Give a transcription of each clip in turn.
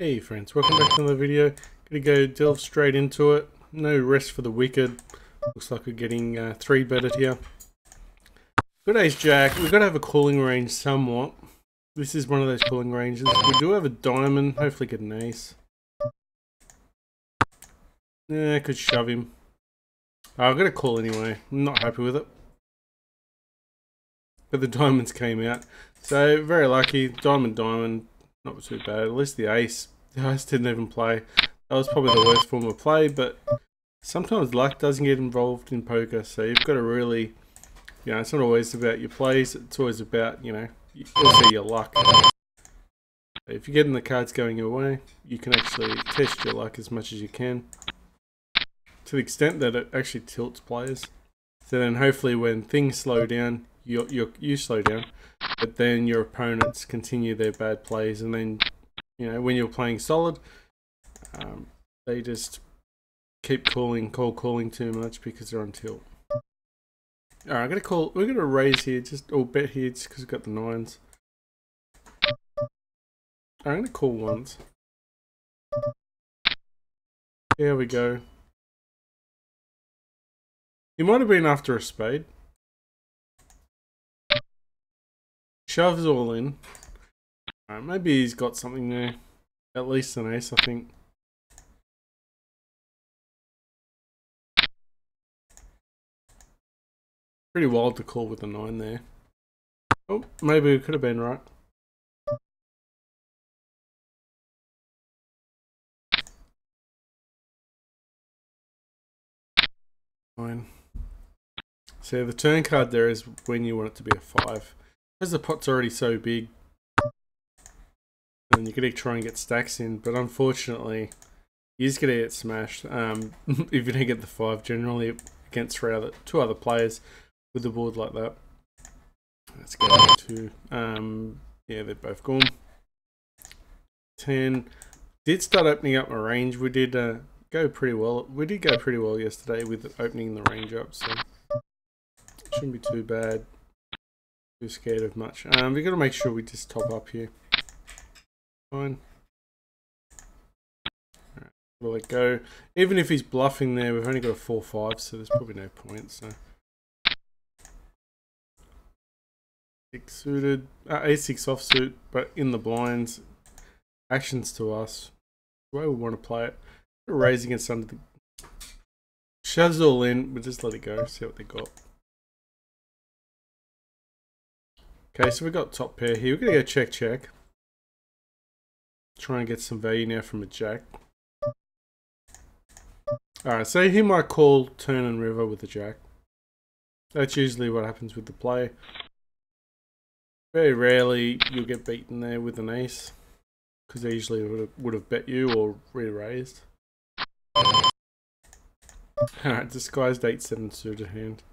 Hey friends, welcome back to another video. Gonna go delve straight into it. No rest for the wicked. Looks like we're getting 3 betted here. Good ace jack. We've got to have a calling range somewhat. This is one of those calling ranges. We do have a diamond. Hopefully get an ace. Yeah, I could shove him. I've got to call anyway. I'm not happy with it. But the diamonds came out. So very lucky. Diamond. Not too bad. At least the ace didn't even play. That was probably the worst form of play, but sometimes luck doesn't get involved in poker, so you've got to really, it's not always about your plays, it's always about, also your luck. If you're getting the cards going your way, you can actually test your luck as much as you can, to the extent that it actually tilts players. So then hopefully when things slow down, you slow down, but then your opponents continue their bad plays, and then when you're playing solid, they just keep calling too much because they're on tilt. Alright, we're gonna raise here, or bet here just because we've got the 9s. I'm gonna call once. There we go. He might have been after a spade. Shoves all in. Alright, maybe he's got something there. At least an ace, I think. Pretty wild to call with a 9 there. Oh, maybe it could have been right. Fine. So the turn card there is when you want it to be a 5. Because the pot's already so big, and you're going to try and get stacks in, but unfortunately, you're just going to get smashed if you don't get the 5 generally against 2 other players with the board like that. Let's go to, yeah, they're both gone. 10. Did start opening up my range. We did go pretty well. We did go pretty well yesterday with opening the range up, so shouldn't be too bad. Too scared of much. We've got to make sure we just top up here. Fine. Alright, we'll let go. Even if he's bluffing there, we've only got a 4-5, so there's probably no point. So 6 suited, A6 offsuit, but in the blinds. Actions to us. The way we want to play it. We're raising against under the. Shoves all in, we'll just let it go, see what they got. Okay, so we got top pair here. We're gonna go check. Try and get some value now from a jack. Alright, so he might call turn and river with a jack. That's usually what happens with the play. Very rarely you'll get beaten there with an ace, because they usually would have bet you or re-raised. Alright, disguised 8-7 suited hand.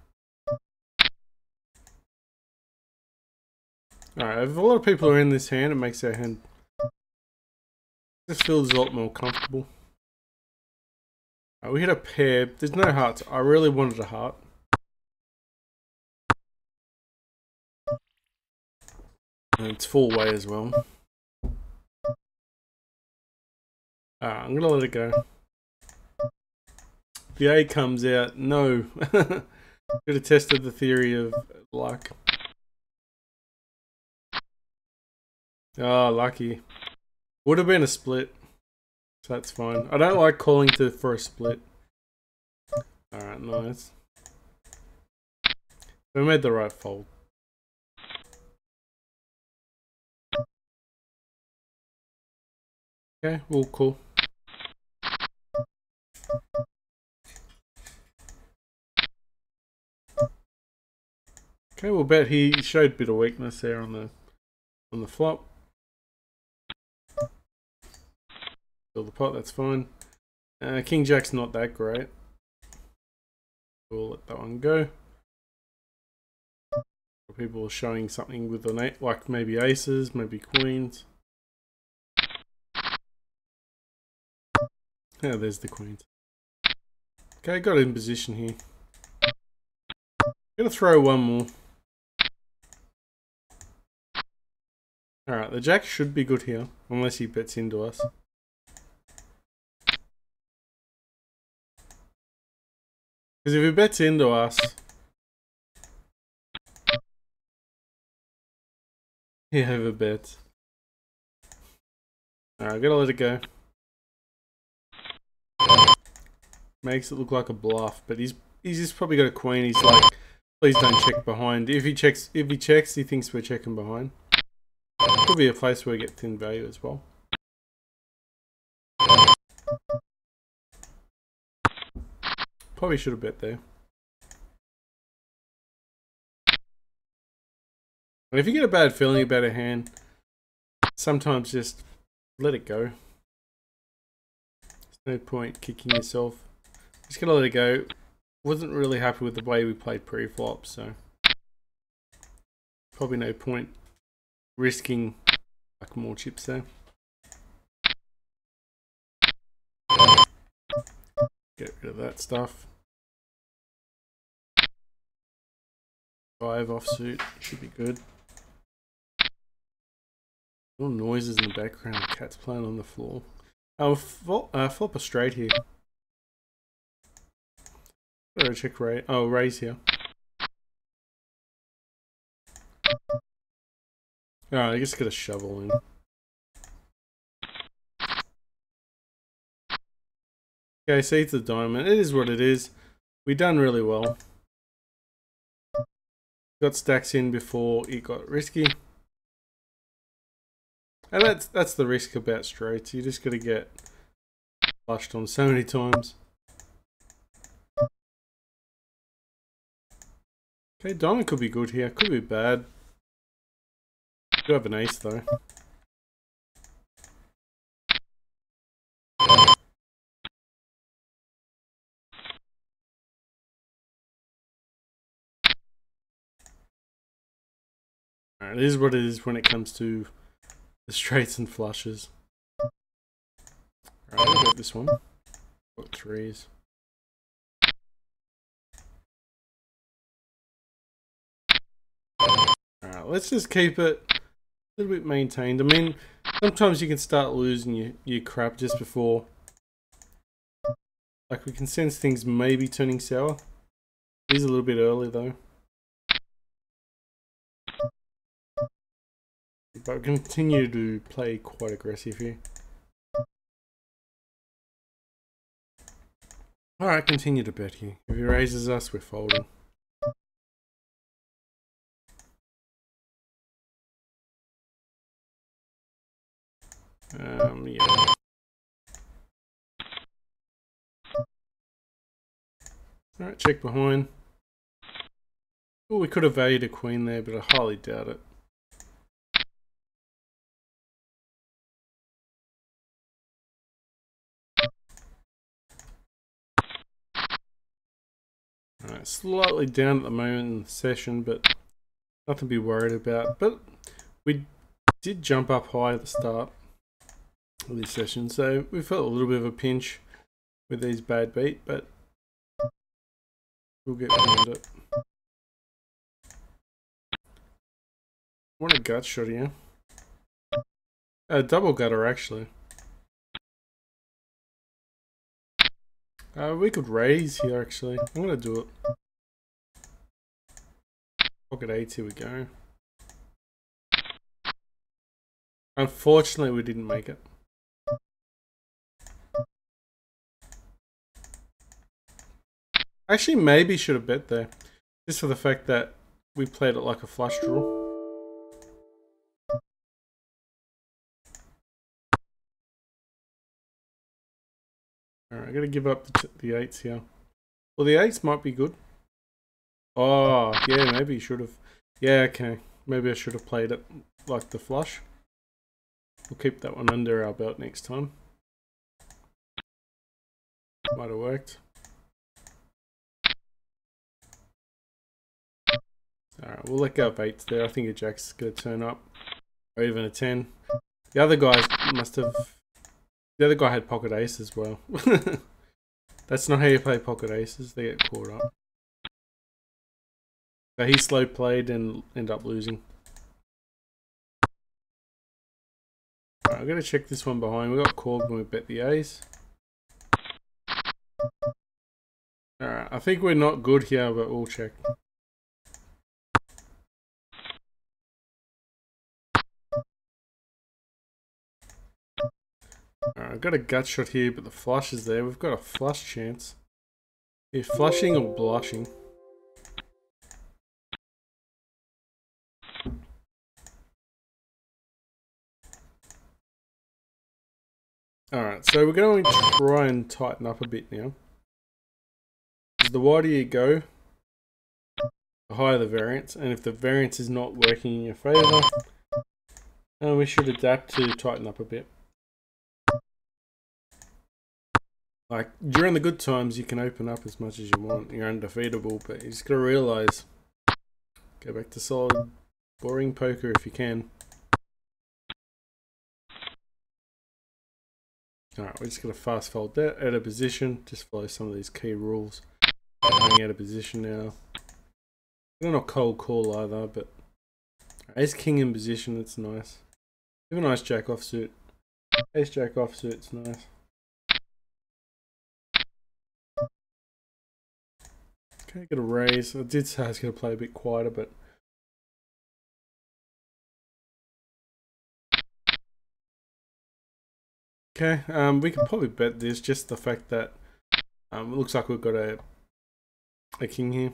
Alright, if a lot of people are in this hand, it makes our hand just feels a lot more comfortable. We hit a pair. There's no hearts. I really wanted a heart. And it's full way as well. I'm gonna let it go. The A comes out. No. Could have tested the theory of luck. Oh, lucky. Would have been a split. So that's fine. I don't like calling for a split. Alright, nice. We made the right fold. Okay, well, cool. Okay, we'll bet he showed a bit of weakness there on the flop. Fill the pot, that's fine. King Jack's not that great. We'll let that one go. People are showing something with an 8, like maybe aces, maybe queens. Yeah, there's the queens. Okay, got it in position here. Gonna throw one more. Alright, the jack should be good here, unless he bets into us. Because if he bets into us, he overbets. Alright, gotta let it go. Makes it look like a bluff, but he's just probably got a queen. He's like, please don't check behind. If he checks, he thinks we're checking behind. Could be a place where we get thin value as well. Probably should have bet there. And if you get a bad feeling about a hand, sometimes just let it go. There's no point kicking yourself. Just gonna let it go. Wasn't really happy with the way we played pre-flop, so probably no point risking like more chips there. Get rid of that stuff. 5 offsuit should be good. Little noises in the background. Cat's playing on the floor. Oh, flop a straight here. Better check raise. Oh, raise here. Alright, I just get a shovel in. Okay, see, it's a diamond. It is what it is. We've done really well. Got stacks in before it got risky. And that's the risk about straights. You just gotta get flushed on so many times. Okay, diamond could be good here. Could be bad. Do have an ace though. Alright, it is what it is when it comes to the straights and flushes. Alright, I'll get this one. Got threes. Alright, let's just keep it a little bit maintained. I mean, sometimes you can start losing your crap just before. Like, we can sense things maybe turning sour. It is a little bit early though. But continue to play quite aggressive here. Alright, continue to bet here. If he raises us, we're folding. Yeah. Alright, check behind. Oh, we could have valued a queen there, but I highly doubt it. Alright, slightly down at the moment in the session, but nothing to be worried about. But we did jump up high at the start of this session, so we felt a little bit of a pinch with these bad beat, but we'll get beyond it. Want a gut shot here? A double gutter actually. We could raise here actually. I'm gonna do it. Pocket 8, here we go. Unfortunately, we didn't make it. Actually, maybe should have bet there. Just for the fact that we played it like a flush draw. Alright, I gotta give up the 8s here. Well, the 8s might be good. Oh, yeah, maybe you should have. Yeah, okay. Maybe I should have played it like the flush. We'll keep that one under our belt next time. Might have worked. Alright, we'll let go of 8s there. I think a jack's gonna turn up. Or even a 10. The other guys must have... The other guy had pocket ace as well. That's not how you play pocket aces. They get caught up. So he slow played and ended up losing. Alright, I'm gonna check this one behind. We got called when we bet the ace. Alright, I think we're not good here, but we'll check. Alright, I've got a gut shot here, but the flush is there. We've got a flush chance. You're flushing or blushing. Alright, so we're going to try and tighten up a bit now. The wider you go, the higher the variance, and if the variance is not working in your favour, we should adapt to tighten up a bit. Like, during the good times, you can open up as much as you want. You're undefeatable, but you just gotta realise, go back to solid, boring poker if you can. Alright, we're just gonna fast fold that out of position. Just follow some of these key rules. Playing out of position now. We're not cold call either, but ace king in position, it's nice. Have a nice jack offsuit. Ace jack offsuit's nice. Okay, get a raise. I did say I was going to play a bit quieter, but okay. We can probably bet this. Just the fact that it looks like we've got a king here.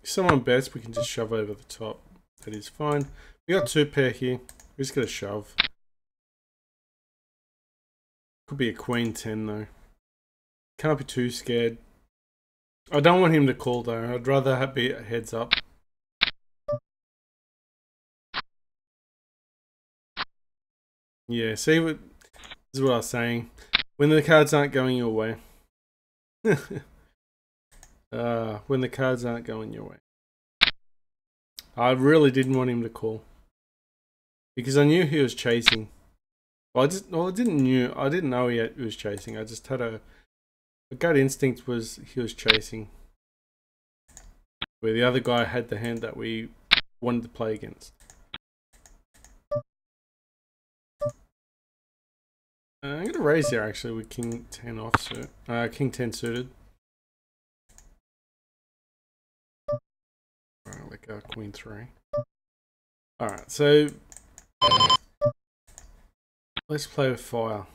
If someone bets, we can just shove over the top. That is fine. We got two pair here. We're just gonna shove. Could be a queen 10 though. Can't be too scared. I don't want him to call though. I'd rather have be a heads up. Yeah, see what this is what I was saying. When the cards aren't going your way. When the cards aren't going your way. I really didn't want him to call. Because I knew he was chasing. Well, I didn't know he was chasing. I just had a gut instinct was he was chasing. Where the other guy had the hand that we wanted to play against. I'm going to raise here actually with king 10 offsuit. King 10 suited. Alright, let go queen 3. Alright, so let's play with fire.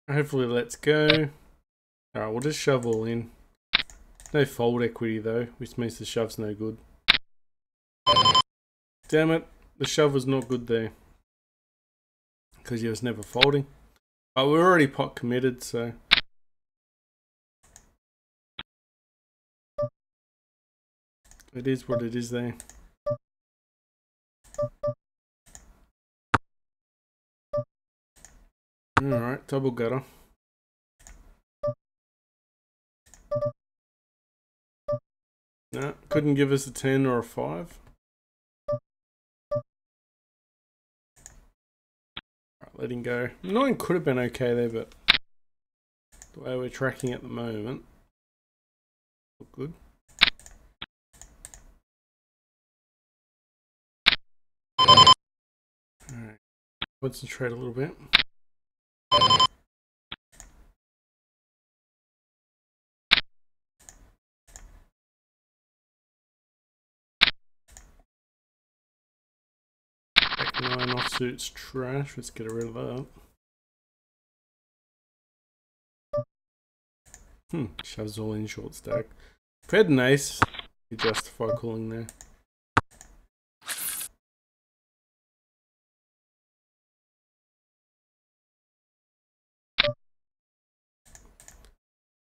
Hopefully let's go. Alright, we'll just shove all in. No fold equity though, which means the shove's no good. Damn it, the shove was not good there. Because he was never folding. But we're already pot committed, so. It is what it is there. Alright, double gutter. No, couldn't give us a 10 or a 5. Alright, letting go. 9 could have been okay there, but the way we're tracking at the moment, look good. Alright, concentrate a little bit. Back 9 offsuit's trash, let's get rid of that. Shoves all in short stack. If we had an ace, you justify calling there.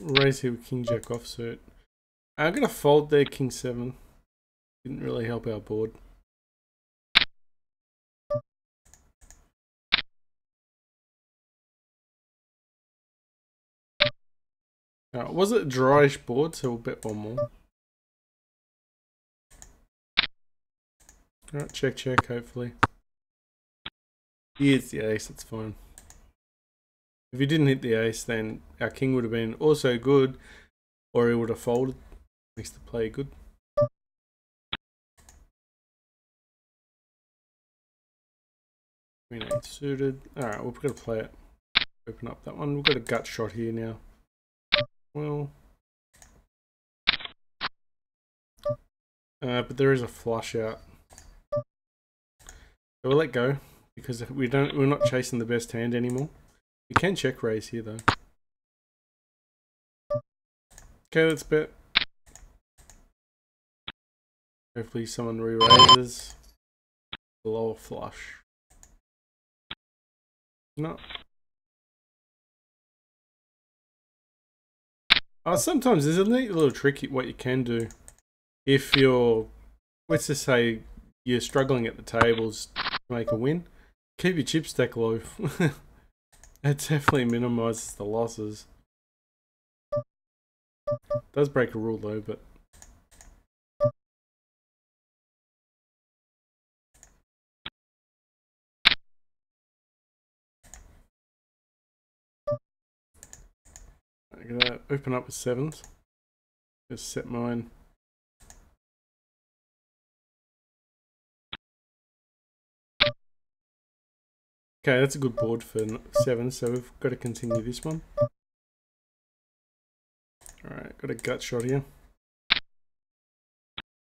Raise here with king jack offsuit. I'm gonna fold there king 7. Didn't really help our board. Was it a dryish board, so we'll bet one more. Alright, check, check, hopefully. Here's the ace, that's fine. If he didn't hit the ace, then our king would have been also good, or he would have folded. Makes the play good. Queen 8 suited. Alright, we're going to play it. Open up that one. We've got a gut shot here now. Well, but there is a flush out. So we'll let go because we're not chasing the best hand anymore. We can check raise here though. Okay, let's bet. Hopefully someone re-raises. Lower flush. No. Sometimes there's a neat little trick what you can do. If you're, let's just say you're struggling at the tables to make a win, keep your chip stack low. That definitely minimises the losses. Does break a rule though, but I'm gonna open up with sevens. Just set mine. Okay, that's a good board for sevens, so we've got to continue this one. Alright, got a gut shot here.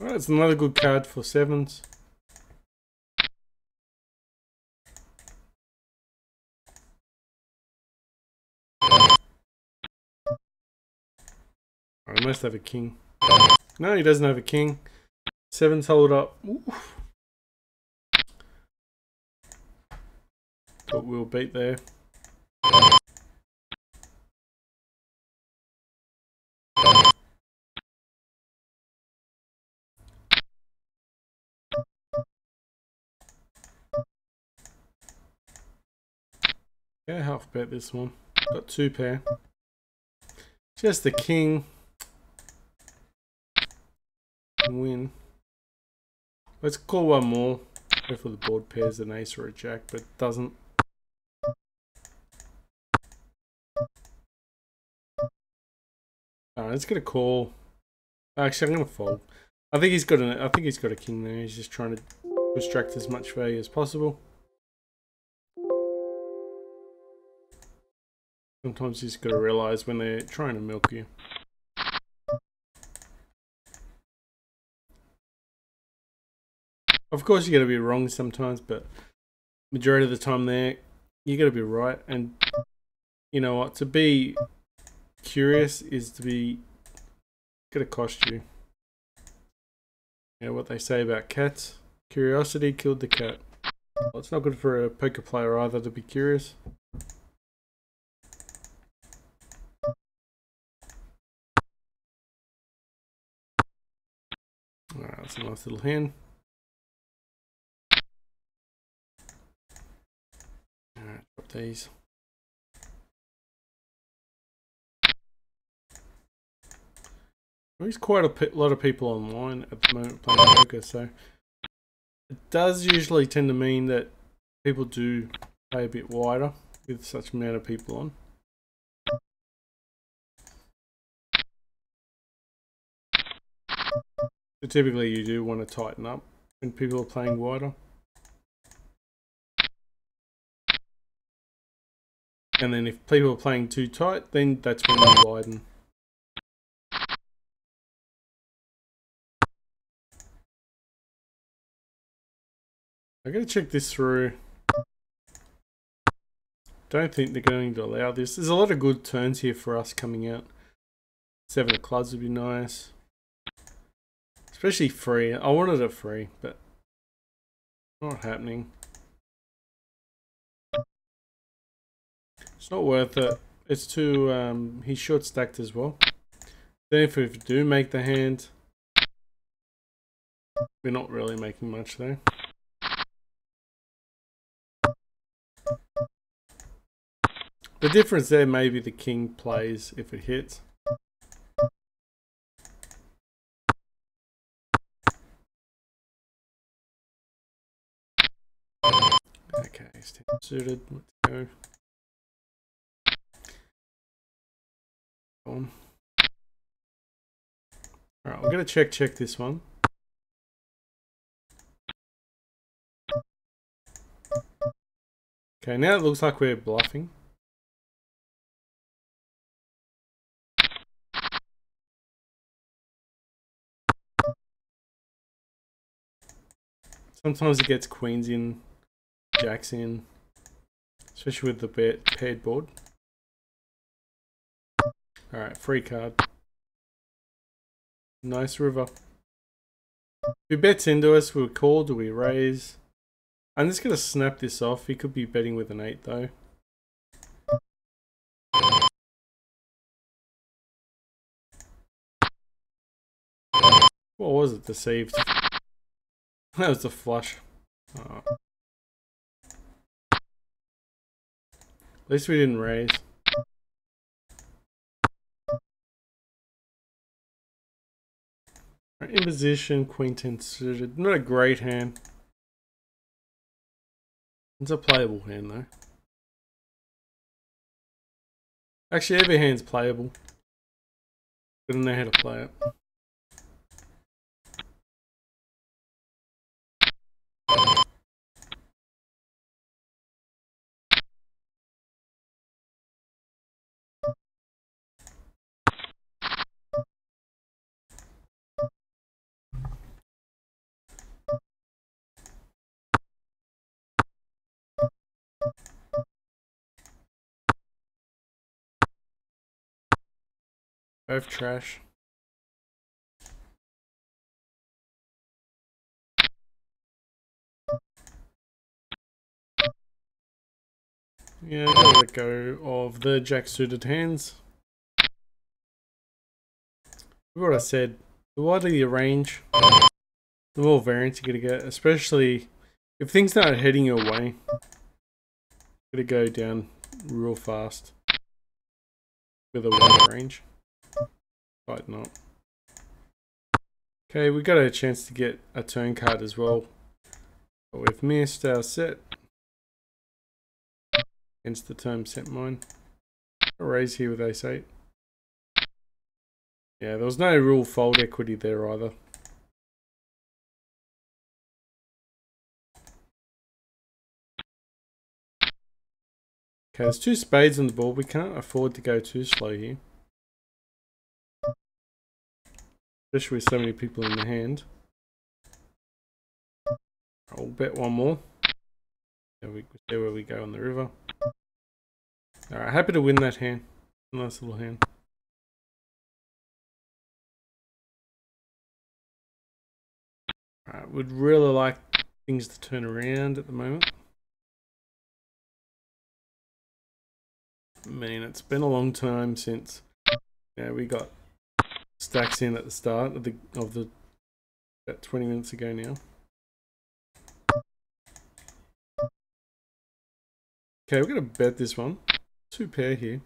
Alright, it's another good card for sevens. I must have a king. No, he doesn't have a king. Sevens hold up. Oof. But we'll beat there. Yeah, half bet this one. Got two pair. Just the king. Win. Let's call one more. Hopefully the board pairs an ace or a jack, but it doesn't. Alright, let's get a call. Actually, I'm gonna fold. I think he's got a king there. He's just trying to extract as much value as possible. Sometimes you just got to realize when they're trying to milk you. Of course, you got to be wrong sometimes, but majority of the time there, you got to be right. And you know what? To be curious is to be gonna cost you. You know what they say about cats? Curiosity killed the cat. Well, it's not good for a poker player either to be curious. Alright, that's a nice little hand. Alright, drop these. There's quite a lot of people online at the moment playing poker, so it does usually tend to mean that people do play a bit wider with such amount of people on. So typically you do want to tighten up when people are playing wider. And then if people are playing too tight, then that's when you widen. I gotta check this through. Don't think they're going to allow this. There's a lot of good turns here for us coming out. 7 of clubs would be nice. Especially free. I wanted it free, but not happening. It's not worth it. It's too, he's short stacked as well. Then if we do make the hand, we're not really making much there. The difference there may be the king plays if it hits. Okay, it's 10 suited. Let's go. On. Alright, we're gonna check this one. Okay, now it looks like we're bluffing. Sometimes it gets queens in, jacks in, especially with the paired board. Alright, free card. Nice river. If he bets into us, we call, do we raise? I'm just going to snap this off. He could be betting with an 8 though. What was it? Deceived. That was a flush. Oh. At least we didn't raise. Right, in position, queen 10 suited. Not a great hand. It's a playable hand though. Actually, every hand's playable. Gotta know how to play it. Both trash. Yeah, gotta let go of the jack suited hands. What I said, the wider your range, the more variance you're gonna get, especially if things aren't heading your way. Gonna go down real fast with a wider range. Might not. Okay, we got a chance to get a turn card as well, but we've missed our set. Against the turn set mine. A raise here with ace 8. Yeah, there was no real fold equity there either. Okay, there's 2 spades on the board. We can't afford to go too slow here. Especially with so many people in the hand. I'll bet one more. Yeah, we see where we go on the river. Alright, happy to win that hand. Nice little hand. Alright, would really like things to turn around at the moment. I mean, it's been a long time since we got stacks in at the start of the about 20 minutes ago now. Okay, we're gonna bet this one. 2 pair here.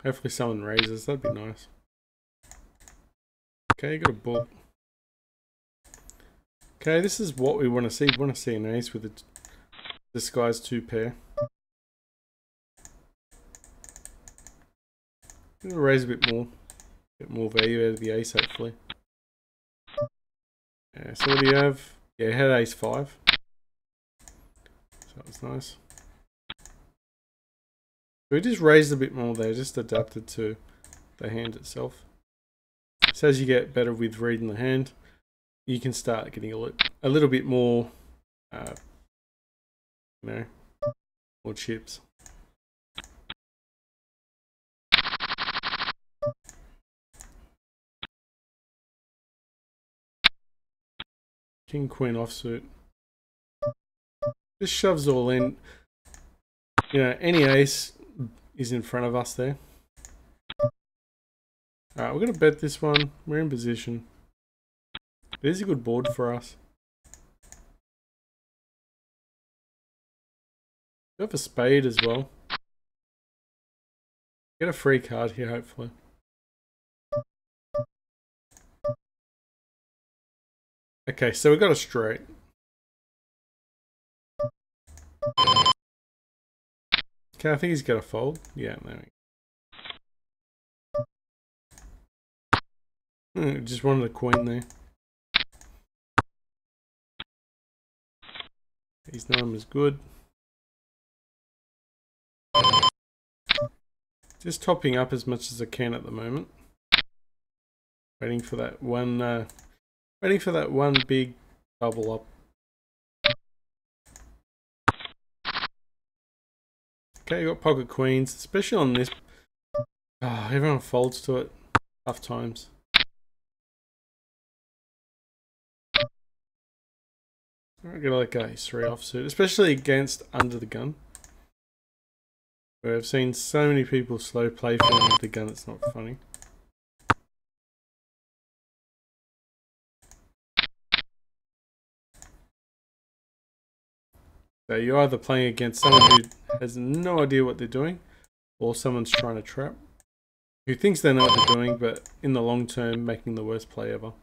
Hopefully someone raises, that'd be nice. Okay, got a book. Okay, this is what we want to see. We want to see an ace with a disguised 2 pair. I'm gonna raise a bit more value out of the ace, hopefully. Yeah, so what do you have? Yeah, it had ace 5. So that was nice. We just raised a bit more there, just adapted to the hand itself. So as you get better with reading the hand, you can start getting a little bit more, more chips. King, queen offsuit. This shoves all in. You know, any ace is in front of us there. Alright, we're going to bet this one. We're in position. It is a good board for us. We have a spade as well. Get a free card here, hopefully. Okay, so we got a straight. Okay, I think he's got a fold. Yeah, there we go. Just wanted a queen there. His name is good. Just topping up as much as I can at the moment. Waiting for that one big bubble up. Okay, you got pocket queens, especially on this. Oh, everyone folds to it. Tough times. I'm gonna let go ace 3 offsuit, especially against under the gun. Where I've seen so many people slow play for under the gun, it's not funny. So you're either playing against someone who has no idea what they're doing, or someone's trying to trap, who thinks they know what they're doing, but in the long term, making the worst play ever.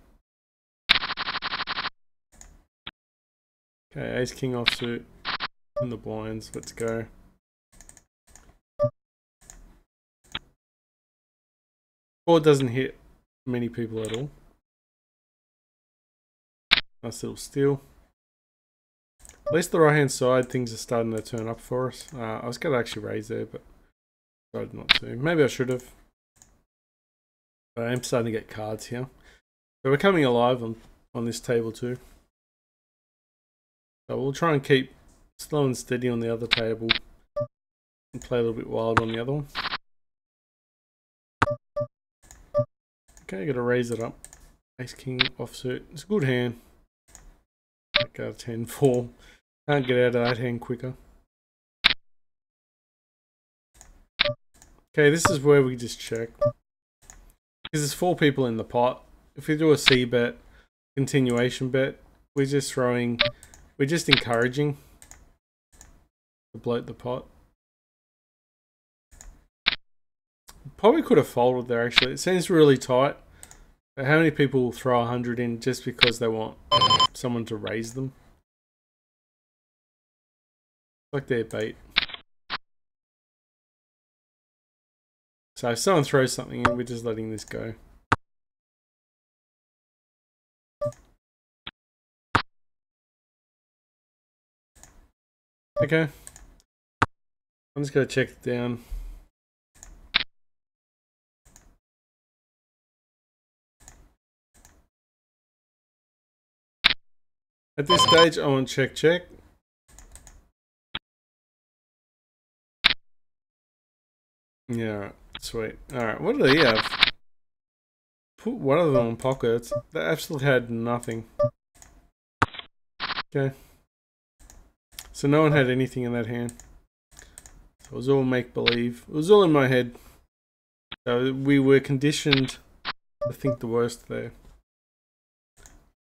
Okay, ace king offsuit in the blinds. Let's go. Board doesn't hit many people at all. Nice little steal. At least the right hand side, things are starting to turn up for us. I was going to actually raise there, but decided not to. Maybe I should have. But I am starting to get cards here. So we're coming alive on this table too. So we'll try and keep slow and steady on the other table and play a little bit wild on the other one. Okay, gotta raise it up. Ace king offsuit. It's a good hand. Like a 10-4. Can't get out of that hand quicker. Okay, this is where we just check. Because there's 4 people in the pot. If we do a C bet, continuation bet, we're just encouraging to bloat the pot. Probably could have folded there actually. It seems really tight. How many people will throw 100 in just because they want someone to raise them? Like their bait. So if someone throws something in, we're just letting this go. Okay. I'm just going to check it down. At this stage, I want check, check. Yeah, alright. Sweet. Alright, what do they have? Put one of them on pockets. They absolutely had nothing. Okay. So no one had anything in that hand. So it was all make-believe. It was all in my head. So we were conditioned to think the worst there.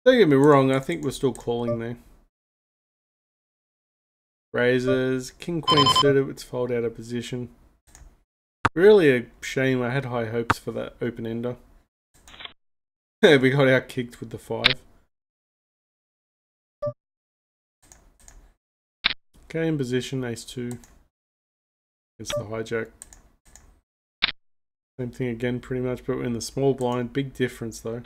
Don't get me wrong, I think we're still calling there. Raises, king queen suited, it's fold out of position. Really a shame, I had high hopes for that open ender. We got out kicked with the 5. Okay, in position, ace 2. Against the hijack. Same thing again pretty much, but we're in the small blind. Big difference though.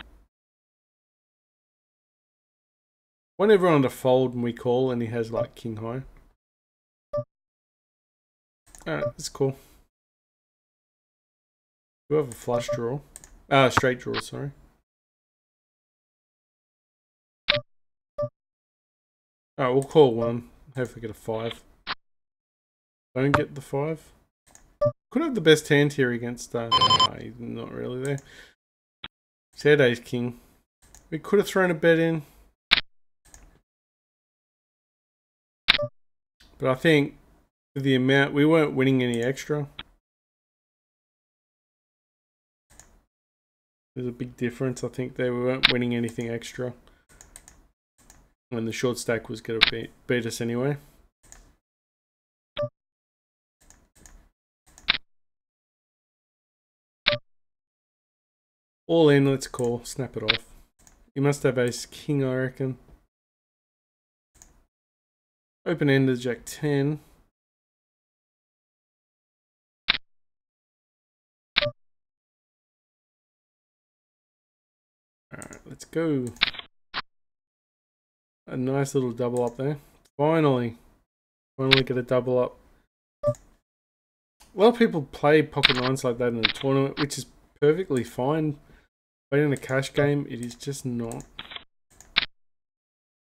Want everyone to fold when we call and he has like king high. Alright, that's cool. We have a flush draw. Straight draw, sorry. Alright, we'll call 1. Hopefully get a 5. Don't get the 5. Could have the best hand here against he's not really there. Said ace king. We could have thrown a bet in. But I think with the amount, we weren't winning any extra. There's a big difference. I think we weren't winning anything extra. And the short stack was going to beat us anyway. All in, let's call. Snap it off. You must have ace king, I reckon. Open ended jack 10. Alright, let's go. A nice little double up there. Finally get a double up. A lot of people play pocket nines like that in a tournament, which is perfectly fine. But in a cash game, it is just not.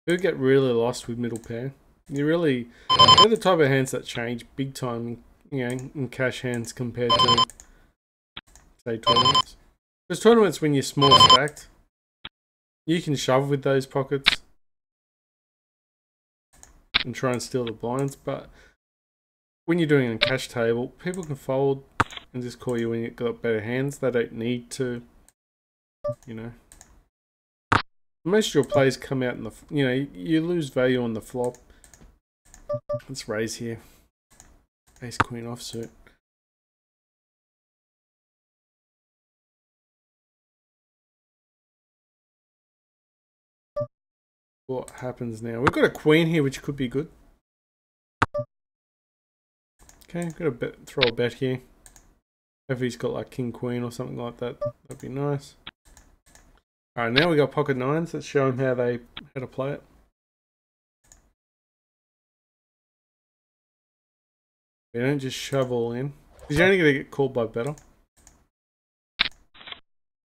You get really lost with middle pair. They're the type of hands that change big time, you know, in cash hands compared to, say, tournaments. Because tournaments, when you're small stacked, you can shove with those pockets and try and steal the blinds, but when you're doing it on a cash table, people can fold and just call you when you've got better hands. They don't need to, you know. Most of your plays come out in the, you know, you lose value on the flop. Let's raise here. Ace queen offsuit. What happens now? We've got a queen here, which could be good. Okay, got a bet, throw a bet here. If he's got like king queen or something like that, that'd be nice. All right, now we got pocket nines. Let's show him how to play it. We don't just shove all in, because you're only going to get called by better.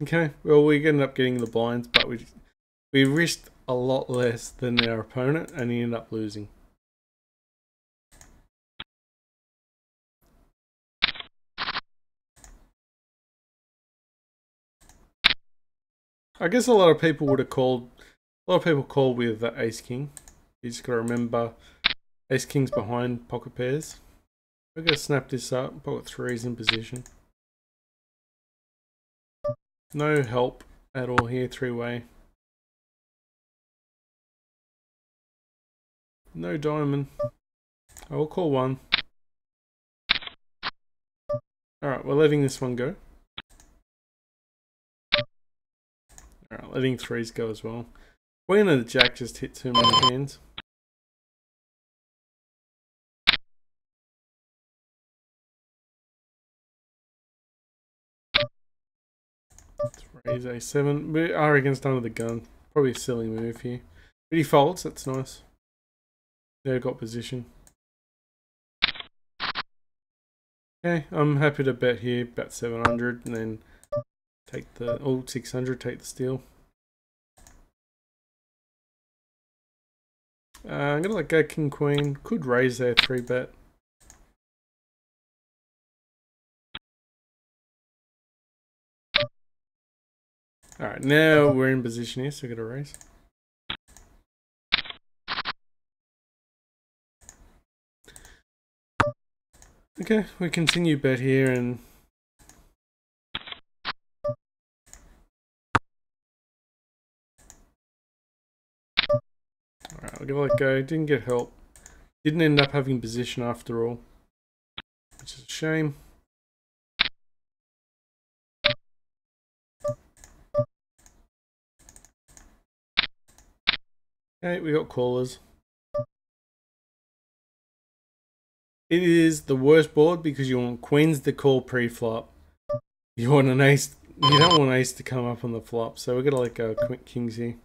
Okay, well we ended up getting the blinds, but we risked a lot less than our opponent, and he ended up losing. I guess a lot of people would have called. A lot of people call with the ace king. You just gotta remember, ace king's behind pocket pairs. We're gonna snap this up. Pocket three's in position. No help at all here. Three-way. No diamond. I will call one. All right, we're letting this one go. Alright, letting threes go as well. Queen and the jack just hit too many hands. Let's raise a7. We are against under the gun. Probably a silly move here. But he folds, that's nice. They've got position. Okay, I'm happy to bet here, bet 700 and then take the, 600, take the steal. I'm gonna let go king queen. Could raise there, 3-bet. Alright, now we're in position here, so we're gonna raise. Okay, we continue bet here and alright, I'll give it a go. Didn't get help. Didn't end up having position after all, which is a shame. Okay, we got callers. It is the worst board because you want queens to call pre-flop. You want an ace. You don't want ace to come up on the flop, so we're gonna let go kings here.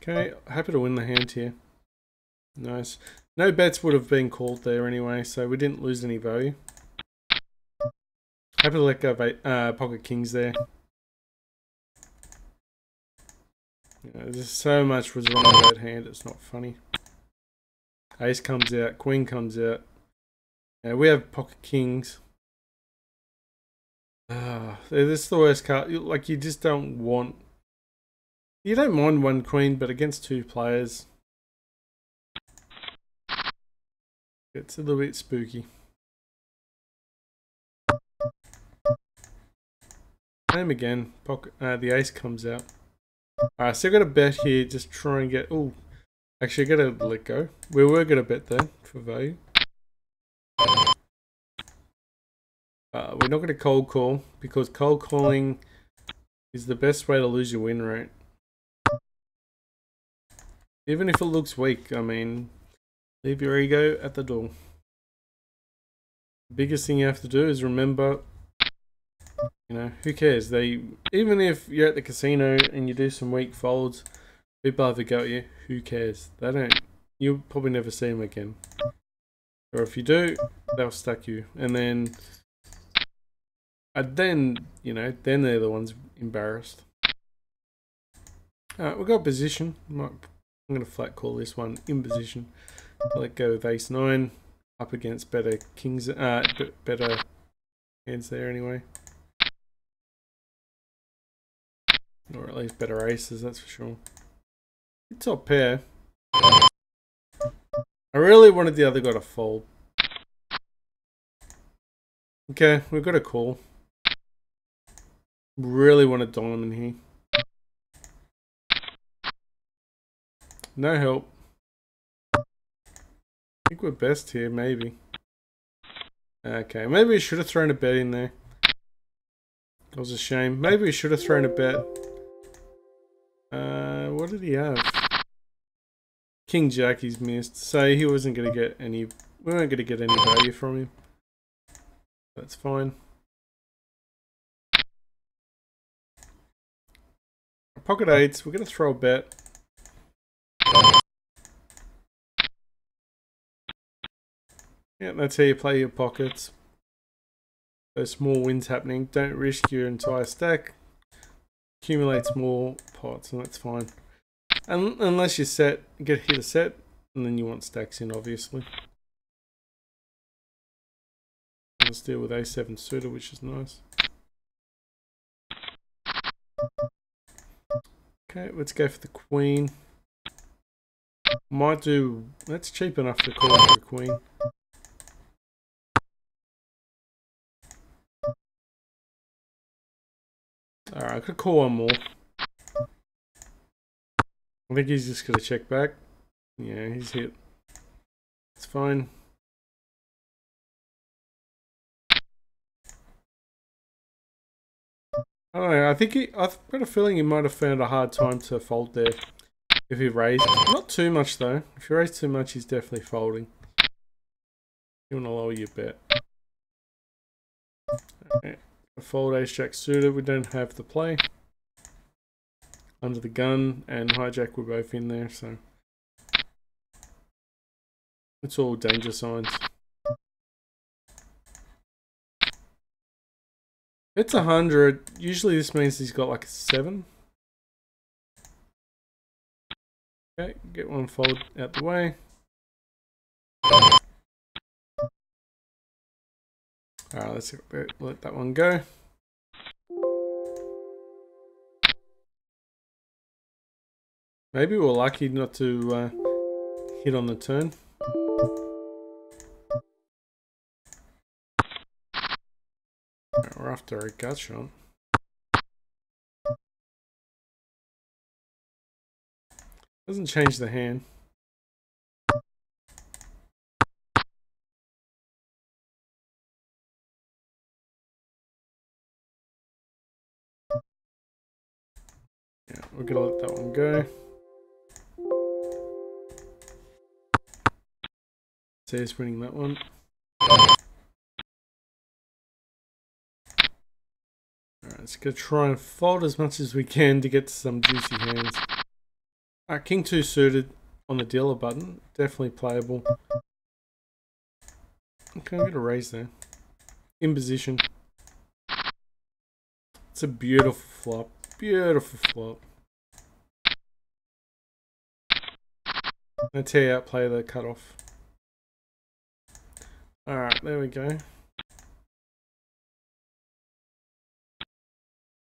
Okay, happy to win the hand here. Nice. No bets would have been called there anyway, so we didn't lose any value. Happy to let go of pocket kings there. You know, there's so much was wrong with that hand, it's not funny. Ace comes out, queen comes out. Yeah, we have pocket kings. This is the worst card. Like, you just don't want... You don't mind one queen, but against two players, it's a little bit spooky. Same again, pocket, the ace comes out. Alright, so I've got a bet here, just try and get... Oh, actually I gotta let go. We were gonna bet there for value. We're not gonna cold call, because cold calling is the best way to lose your win rate. Even if it looks weak, I mean, leave your ego at the door. The biggest thing you have to do is remember You know, who cares? Even if you're at the casino and you do some weak folds, people have a go at you. Who cares? They don't. You'll probably never see them again. Or if you do, they'll stack you, and then you know, then they're the ones embarrassed. Alright, we've got position. I'm going to flat call this one in position. Let go with ace 9 up against better kings, better hands there anyway. Or at least better aces, that's for sure. Top pair. I really wanted the other guy to fold. Okay, we've got a call. Really want a diamond here. No help. I think we're best here, maybe. Okay, maybe we should have thrown a bet in there. That was a shame. Maybe we should have thrown a bet. What did he have? King Jack he's missed. So he wasn't going to get any... We weren't going to get any value from him. That's fine. Pocket 8s. We're going to throw a bet. Yeah, that's how you play your pockets. Those small wins happening. Don't risk your entire stack. Accumulate small pots, and that's fine. Unless you hit a set, and then you want stacks in, obviously. Let's deal with A7 suited, which is nice. Okay, let's go for the queen. Might do. That's cheap enough to call for a queen. Alright, I could call one more. I think he's just going to check back. Yeah, he's hit. It's fine. I don't know, I've got a feeling he might have found a hard time to fold there. If he raised. Not too much though. If you raise too much, he's definitely folding. You want to lower your bet. Okay. Fold ace jack suited, we don't have the play. Under the gun and hijack were both in there, so it's all danger signs. It's 100. Usually this means he's got like a 7. Okay, get one fold out the way. Alright, let's let that one go. Maybe we're lucky not to hit on the turn. Right, we're after a gut shot. Doesn't change the hand. Yeah, we're gonna let that one go. So he's winning that one. Alright, let's go try and fold as much as we can to get to some juicy hands. Alright, King 2 suited on the dealer button. Definitely playable. Okay, I'm gonna raise there. In position. It's a beautiful flop. Beautiful flop. That's how you outplay the cutoff. Alright, there we go.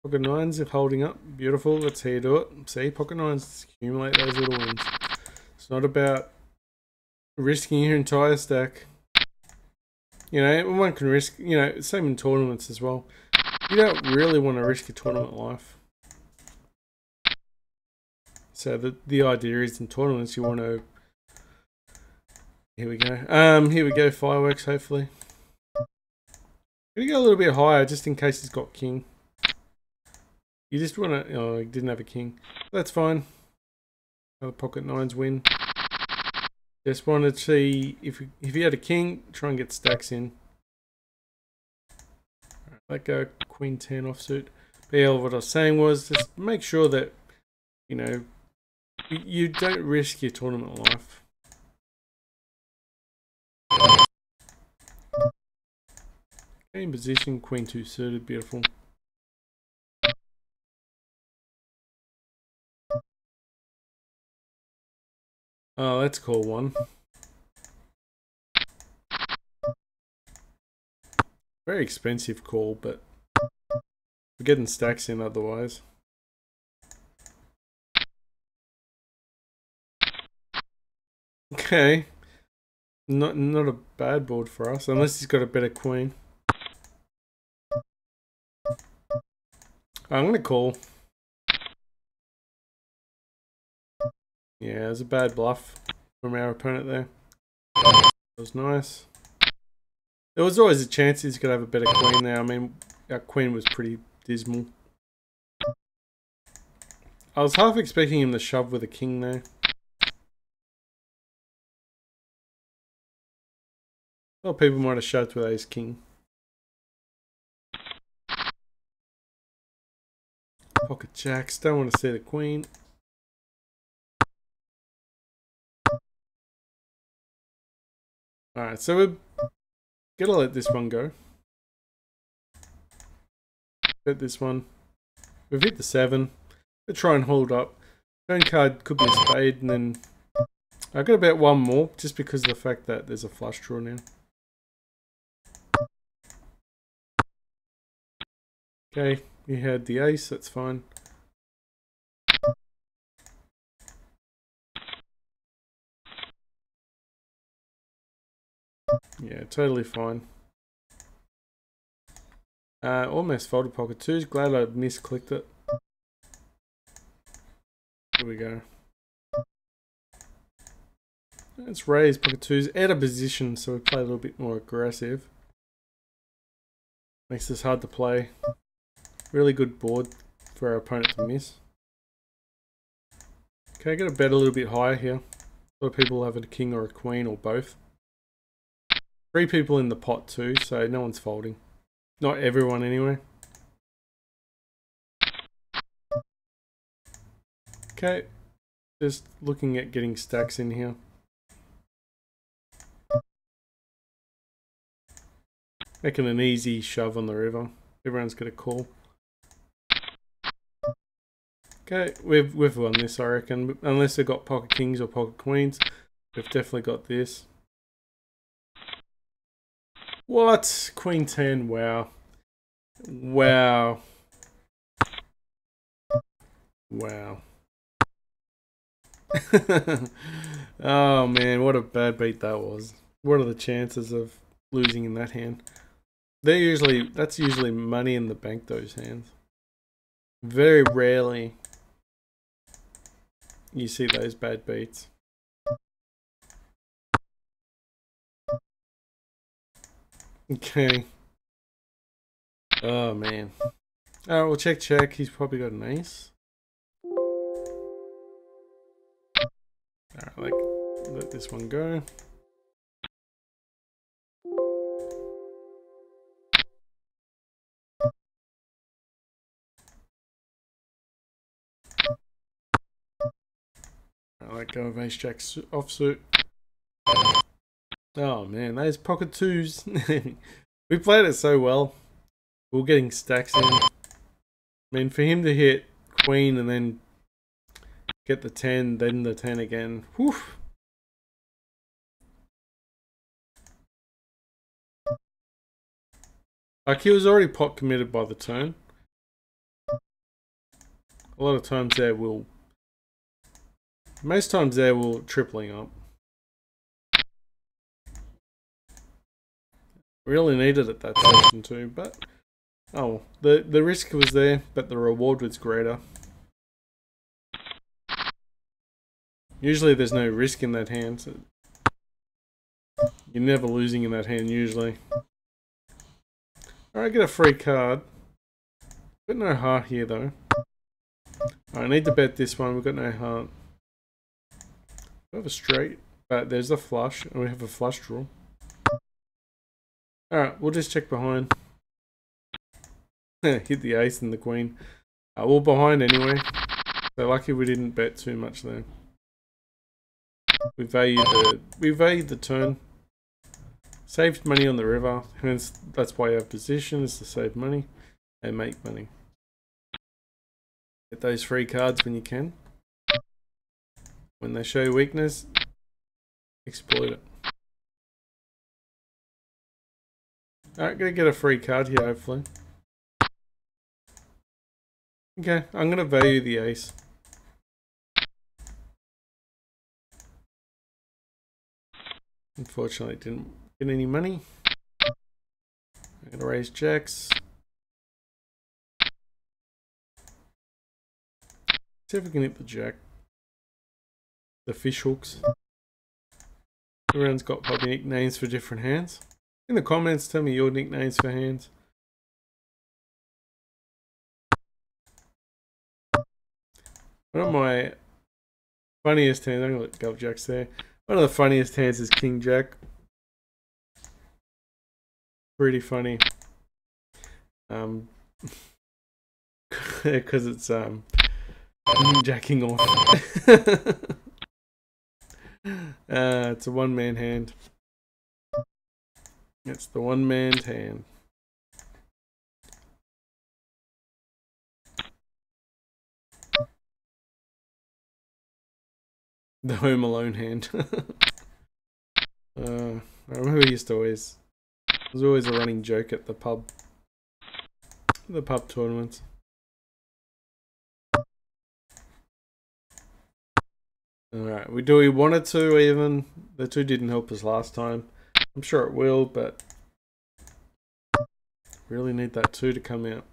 Pocket 9s are holding up. Beautiful. That's how you do it. See, pocket 9s accumulate those little wins. It's not about risking your entire stack. You know, one can risk, you know, same in tournaments as well. You don't really want to risk your tournament life. So the idea is in tournaments you want to... Here we go. Here we go, fireworks, hopefully. Gonna go a little bit higher just in case he's got king. You just want to... Oh, he didn't have a king. That's fine. Another pocket 9s win. Just wanted to see if he had a king, try and get stacks in. Let go Queen 10 offsuit. But yeah, what I was saying was just make sure that, you know, you don't risk your tournament life. In position, Queen 2 suited, beautiful. Oh, let's call one. Very expensive call, but we're getting stacks in otherwise. Okay. Not a bad board for us, unless he's got a better queen. I'm gonna call. Yeah, it was a bad bluff from our opponent there. It was nice. There was always a chance he's gonna have a better queen there. I mean, our queen was pretty dismal. I was half expecting him to shove with a king there. Well, people might have shoved with ace king. Pocket jacks, don't want to see the queen. Alright, so we're gonna let this one go. Bet this one. We've hit the 7. We'll try and hold up. Turn card could be a spade, and then I got about one more just because of the fact that there's a flush draw now. Okay, he had the ace, that's fine. Yeah, totally fine. Almost folded pocket twos. Glad I misclicked it. Here we go. Let's raise pocket twos out of position, so we play a little bit more aggressive. Makes this hard to play. Really good board for our opponent to miss. Okay, gotta bet a little bit higher here. A lot of people have a king or a queen or both. 3 people in the pot too, so no one's folding. Not everyone anyway. Okay, just looking at getting stacks in here. Making an easy shove on the river. Everyone's got a call. Okay, we've won this, I reckon. Unless they've got pocket kings or pocket queens, we've definitely got this. What? Queen 10, wow. Wow. Wow. Oh man, what a bad beat that was. What are the chances of losing in that hand? That's usually money in the bank, those hands. Very rarely you see those bad beats. Okay. Oh man. Alright, we'll check. He's probably got an ace. Alright, let this one go. I let go of ace jack offsuit. Oh man, those pocket twos. We played it so well. We were getting stacks in. I mean, for him to hit queen and then get the 10, then the 10 again. Whew. Like, he was already pot committed by the turn. A lot of times there will... Most times there will tripling up. Really needed it that session too, but... Oh, the risk was there, but the reward was greater. Usually there's no risk in that hand, so you're never losing in that hand usually. Alright, get a free card. Got no heart here though. I need to bet this one, we've got no heart. We have a straight, but there's a flush, and we have a flush draw. Alright, we'll just check behind. Hit the ace and the queen. We're behind anyway. So lucky we didn't bet too much there. We valued the turn. Saved money on the river. Hence, that's why you have position, is to save money and make money. Get those free cards when you can. When they show weakness, exploit it. Alright, gonna get a free card here, hopefully. Okay, I'm gonna value the ace. Unfortunately, didn't get any money. I'm gonna raise jacks. See if we can hit the jack. The fish hooks. Everyone's got probably nicknames for different hands. In the comments, tell me your nicknames for hands. One of my funniest hands, I'm gonna let go of jacks there. One of the funniest hands is King Jack. Pretty funny. Because it's jacking off. It's a one-man hand. It's the one-man hand. The Home Alone hand. I remember we used to always. It was always a running joke at the pub. The pub tournaments. Alright, we wanted to even. The two didn't help us last time. I'm sure it will, but really need that 2 to come out.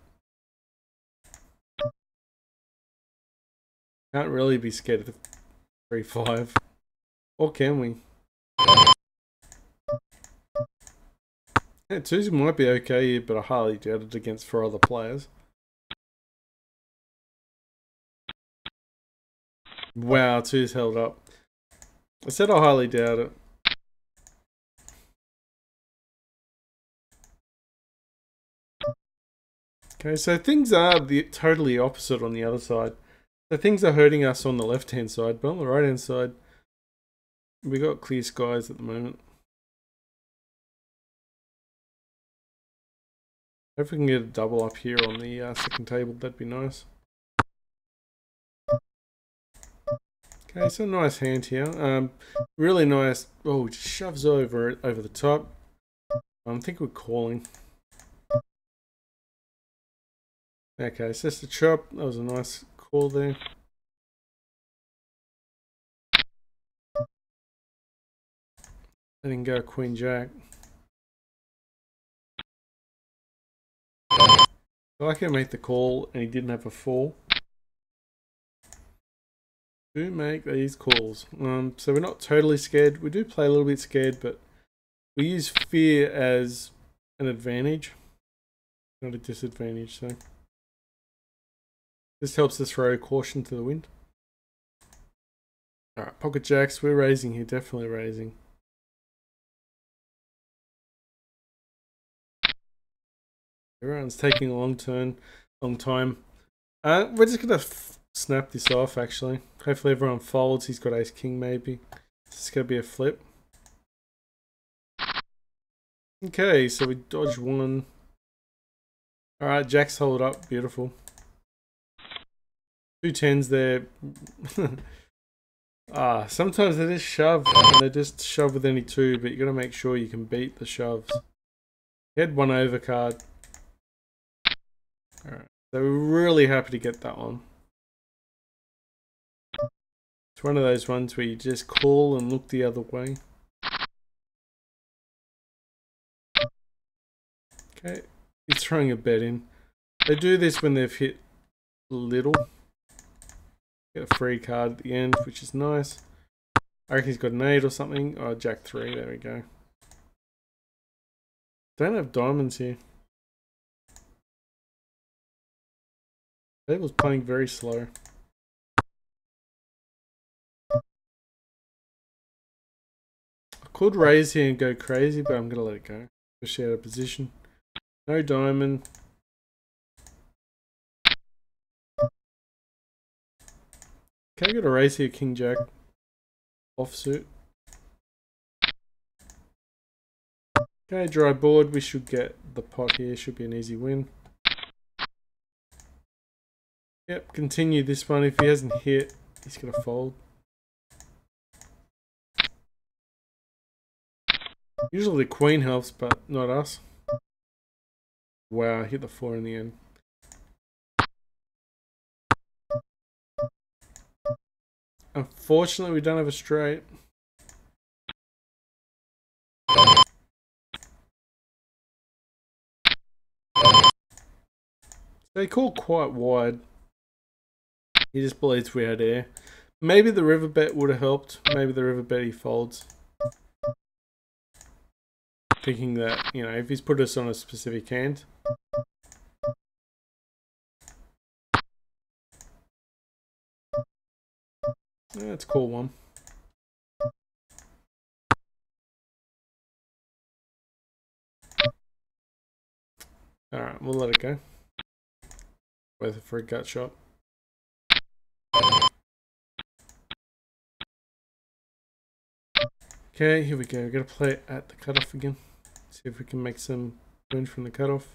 Can't really be scared of the 3-5. Or can we? Yeah, 2s might be okay, but I highly doubt it against 4 other players. Wow, 2's held up. I said I highly doubt it. Okay, so things are totally opposite on the other side. So things are hurting us on the left-hand side, but on the right-hand side, we got clear skies at the moment. If we can get a double up here on the second table, that'd be nice. Okay, so nice hand here. Really nice. Oh, just shoves over the top. I think we're calling. Okay, so that's the chop. That was a nice call there. I didn't go Queen Jack. I can make the call, and he didn't have a fall. Do make these calls. So we're not totally scared. We do play a little bit scared, but we use fear as an advantage, not a disadvantage. So this helps us throw caution to the wind. All right, pocket jacks. We're raising here, definitely raising. Everyone's taking a long time. We're just gonna snap this off. Actually, hopefully everyone folds. He's got ace king maybe. This is gonna be a flip. Okay, so we dodge 1. All right, jacks hold up. Beautiful. 2 10s there. Sometimes they just shove, and they just shove with any 2, but you gotta make sure you can beat the shoves. He had 1 overcard. Alright, so we're really happy to get that one. It's one of those ones where you just call and look the other way. Okay, he's throwing a bet in. They do this when they've hit little. Get a free card at the end, which is nice. I reckon he's got an 8 or something. Oh, Jack 3, there we go. Don't have diamonds here. Table's playing very slow. I could raise here and go crazy, but I'm going to let it go. Especially out of position. No diamond. Okay, got a raise here, King Jack offsuit. Okay, dry board. We should get the pot here. Should be an easy win. Yep, continue this one. If he hasn't hit, he's gonna fold. Usually the queen helps, but not us. Wow, I hit the 4 in the end. Unfortunately, we don't have a straight. They call quite wide. He just believes we had air. Maybe the river bet would have helped. Maybe the river bet he folds. Thinking that, you know, if he's put us on a specific hand. Let's call one. Alright, we'll let it go. Worth it for a gut shot. Okay, here we go. We're gonna play it at the cutoff again. See if we can make some win from the cutoff.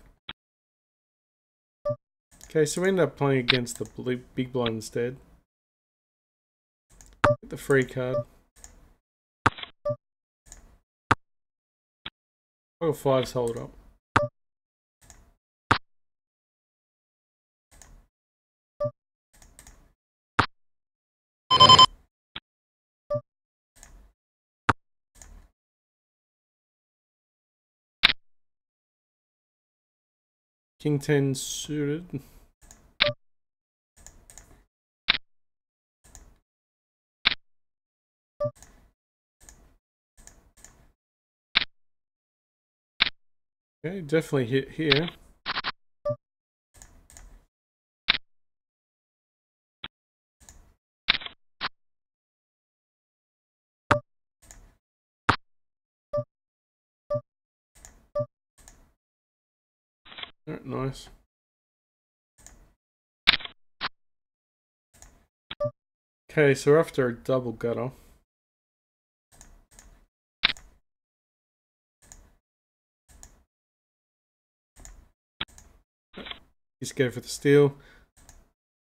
Okay, so we end up playing against the big blind instead. Get the free card. Oh, 5's hold up. King 10 suited. Okay, definitely hit here. Alright, nice. Okay, so we're after a double gutter. Just go for the steal.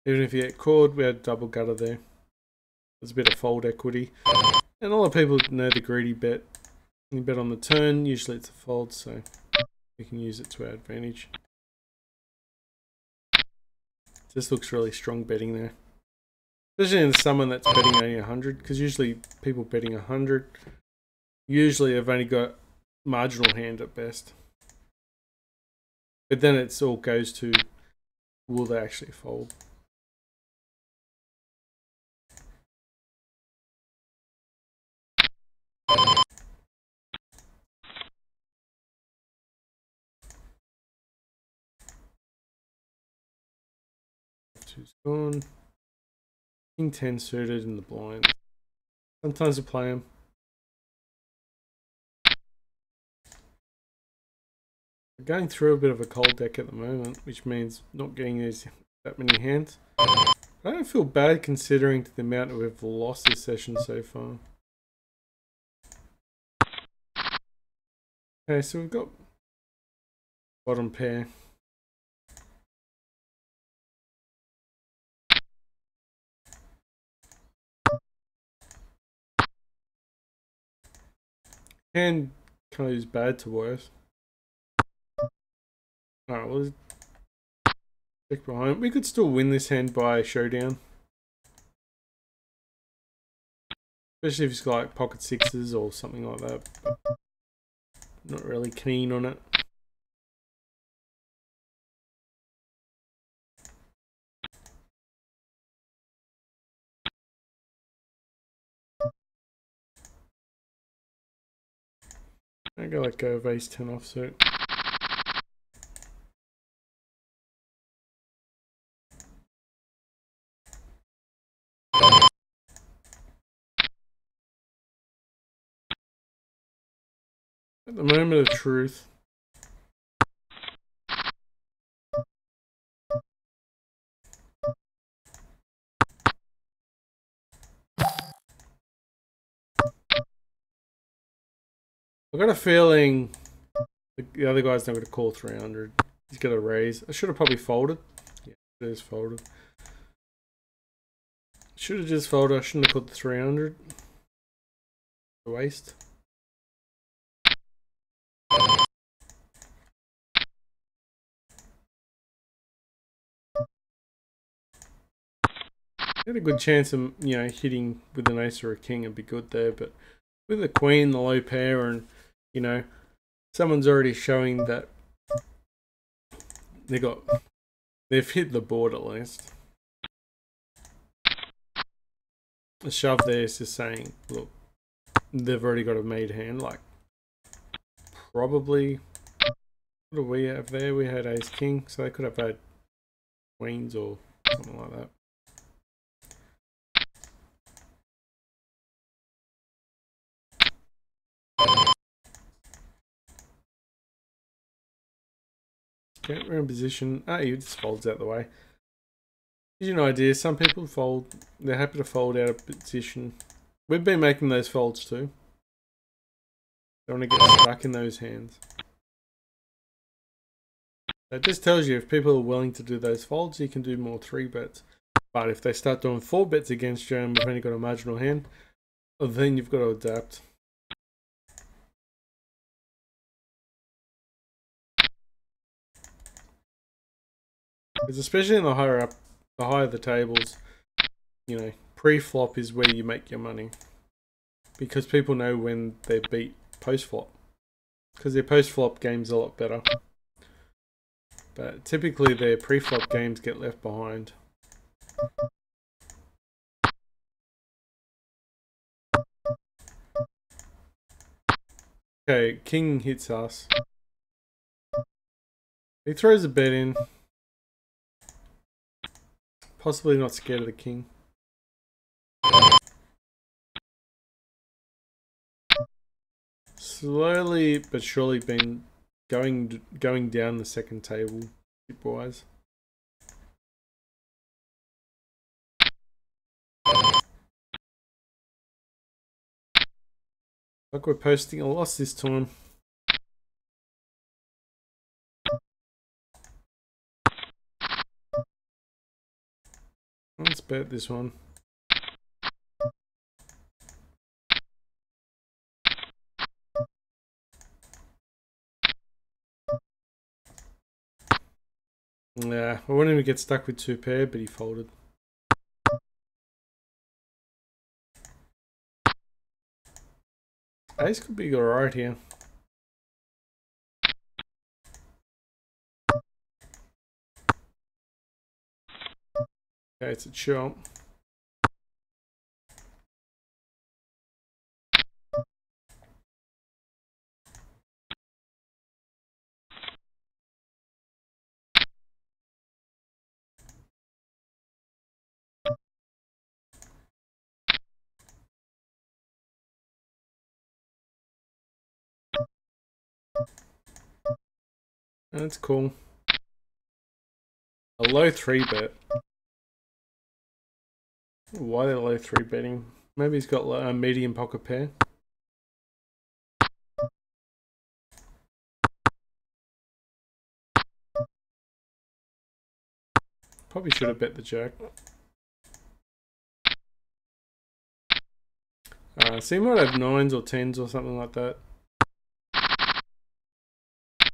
Even if you get called, we had double gutter there. There's a bit of fold equity. And a lot of people know the greedy bet. You bet on the turn, usually it's a fold, so we can use it to our advantage. This looks really strong betting there. Especially in someone that's betting only 100, because usually people betting 100 usually have only got marginal hand at best. But then it's all goes to, will they actually fold? Two's gone. King 10 suited in the blind. Sometimes I play him. We're going through a bit of a cold deck at the moment, which means not getting that many hands. I don't feel bad considering the amount that we've lost this session so far. Okay, so we've got bottom pair. Hand kind of is bad to worse. Alright, we'll check behind. We could still win this hand by showdown. Especially if it's got like pocket sixes or something like that. But not really keen on it. I go let go of ace 10 offsuit. At the moment of truth. I've got a feeling the other guy's not going to call 300. He's going to raise. I should have probably folded. Yeah, it is folded. Should have just folded. I shouldn't have called the 300. A waste. Had a good chance of, you know, hitting with an ace or a king would be good there, but with the queen, the low pair, and, you know, someone's already showing that they've hit the board at least. The shove there is just saying, look, they've already got a made hand. Like, probably, what do we have there? We had ace king, so they could have had queens or something like that. Okay, we're in position. He just folds out the way. Gives you an idea. Some people fold. They're happy to fold out of position. We've been making those folds too. Don't want to get stuck in those hands. It just tells you if people are willing to do those folds, you can do more 3-bets. But if they start doing 4-bets against you and we've only got a marginal hand, then you've got to adapt. Because especially in the higher up, the higher the tables, you know, pre-flop is where you make your money. Because people know when they beat post-flop. Because their post-flop game's a lot better. But typically their pre-flop games get left behind. Okay, king hits us. He throws a bet in. Possibly not scared of the king. Slowly but surely been going down the second table, tip-wise. Like we're posting a loss this time. Let's bet this one. Yeah, I wanted him to get stuck with 2 pair, but he folded. Ace could be alright here. Okay, it's a chop. That's cool. A low 3-bet. Why they're low 3-betting? Maybe he's got a medium pocket pair. Probably should have bet the jack. So he might have 9s or 10s or something like that.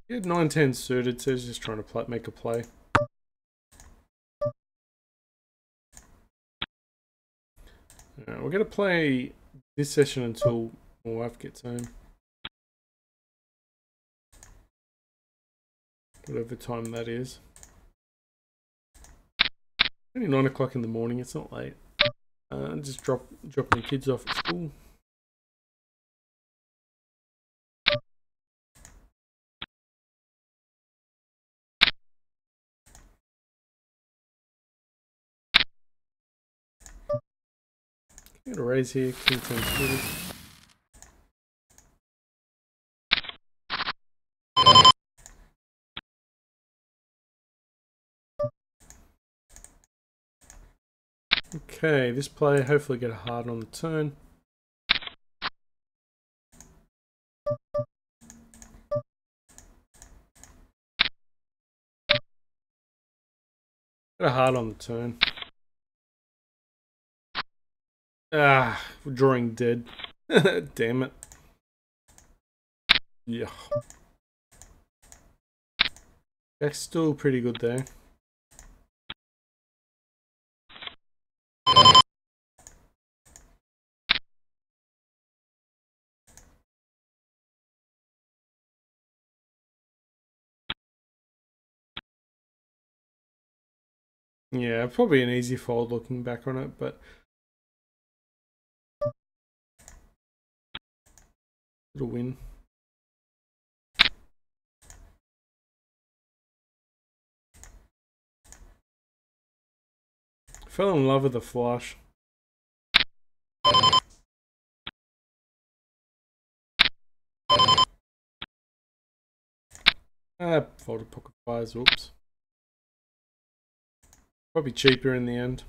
He had 9-10 suited, so he's just trying to make a play. We're going to play this session until my wife gets home. Whatever time that is. Only 9 o'clock in the morning, it's not late. Just drop my kids off at school. Get a raise here, king 10 suited. Okay, this play hopefully get a hard on the turn. Got a heart on the turn. Ah, drawing dead. Damn it. Yeah. That's still pretty good there. Yeah, probably an easy fold looking back on it, but it'll win. Fell in love with the flush. Folded pocket fives, whoops. Probably cheaper in the end.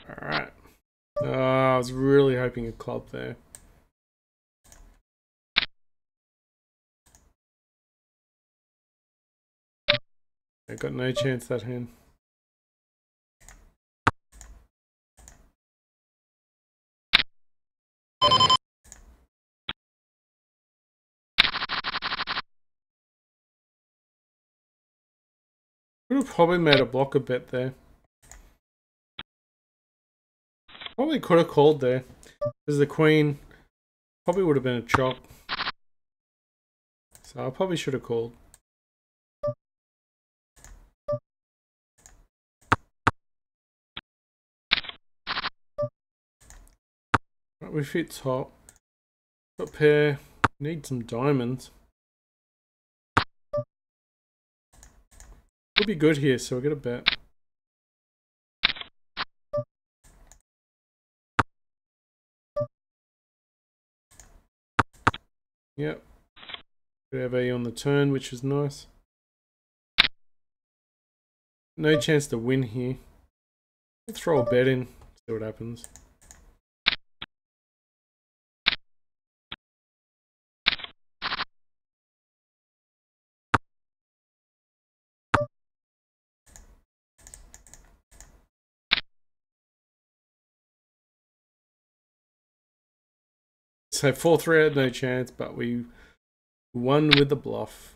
Alright. I was really hoping a club there. I got no chance that hand. Would have probably made a blocker bet there. Probably could have called there. Because the queen probably would have been a chop. So I probably should have called. Right, we fit top. Got pair. Need some diamonds. We'll be good here, so we'll get a bet. Yep. We have A on the turn, which is nice. No chance to win here. Let's throw a bet in, see what happens. So 4-3 had no chance, but we won with the bluff.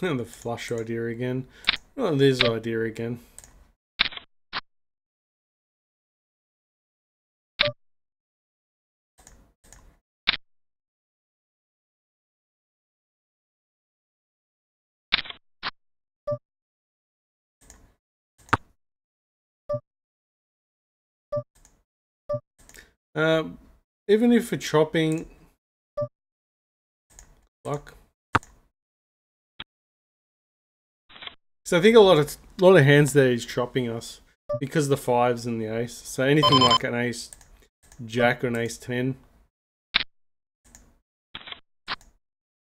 The flush idea again. Oh, this idea again. Even if we're chopping luck. So I think a lot of hands there is chopping us because the fives and the ace. So anything like an ace jack or an ace 10.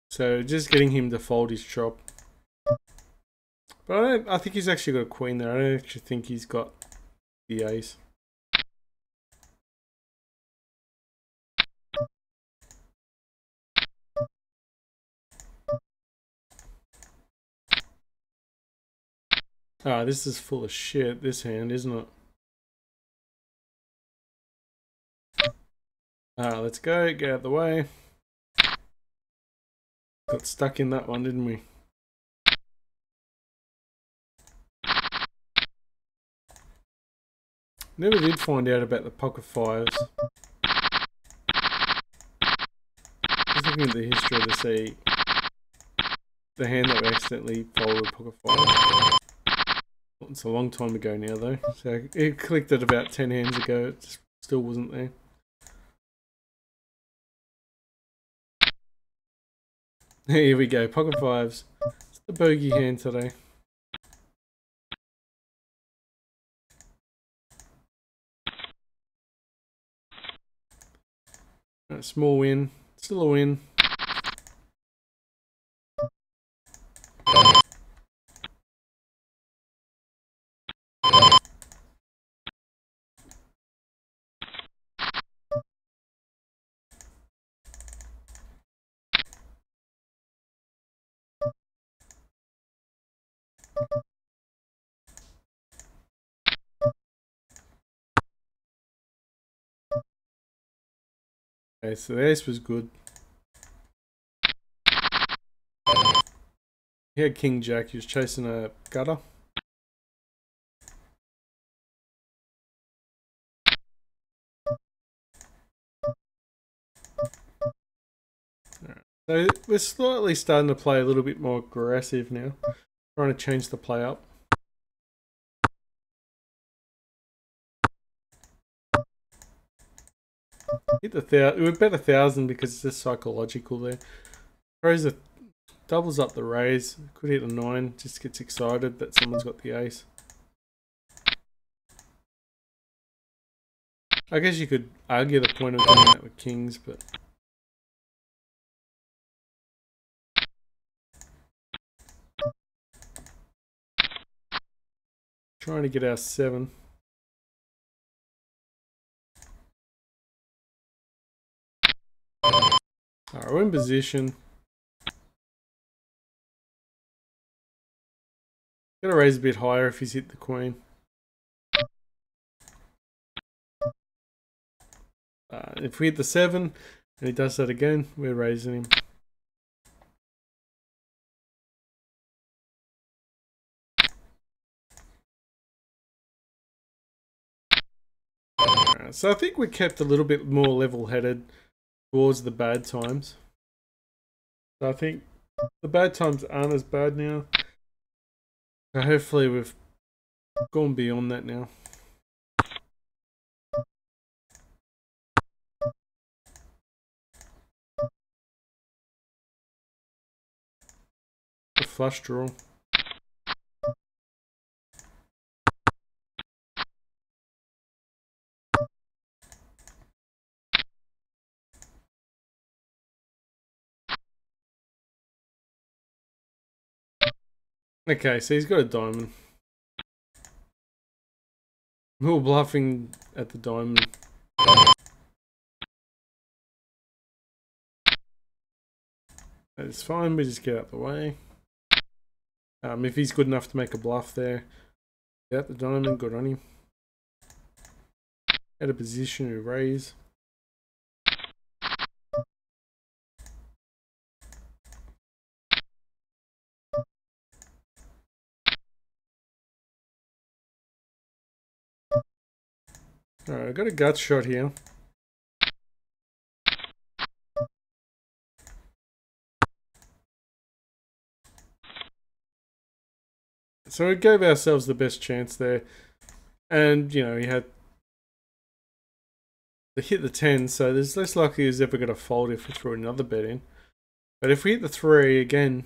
So just getting him to fold his chop. But I think he's actually got a queen there. I don't actually think he's got the ace. Ah, this is full of shit, this hand, isn't it? Let's go, get out of the way. Got stuck in that one, didn't we? Never did find out about the pocket fives. Just looking at the history to see the hand that we accidentally folded pocket five. It's a long time ago now though, so it clicked it about 10 hands ago, it just still wasn't there. Here we go, pocket fives. It's the bogey hand today. Right, small win, still a win. Okay, so the ace was good. He had king jack, he was chasing a gutter. So we're slightly starting to play a little bit more aggressive now. Trying to change the play up. Hit the 1,000. We bet 1,000 because it's just psychological there. Throws a doubles up the raise. Could hit a 9. Just gets excited that someone's got the ace. I guess you could argue the point of doing that with kings, but trying to get our 7. Alright, we're in position. Gotta raise a bit higher if he's hit the queen. If we hit the 7 and he does that again, we're raising him. So I think we kept a little bit more level-headed towards the bad times. So I think the bad times aren't as bad now. So hopefully we've gone beyond that now. A flush draw. Okay, so he's got a diamond. We were bluffing at the diamond. It's fine, we just get out the way. If he's good enough to make a bluff there, get out the diamond, good on him. Out of position to raise. Alright, I got a gut shot here. So we gave ourselves the best chance there. And, you know, he had to hit the 10, so there's less likely he's ever going to fold if we throw another bet in. But if we hit the 3 again,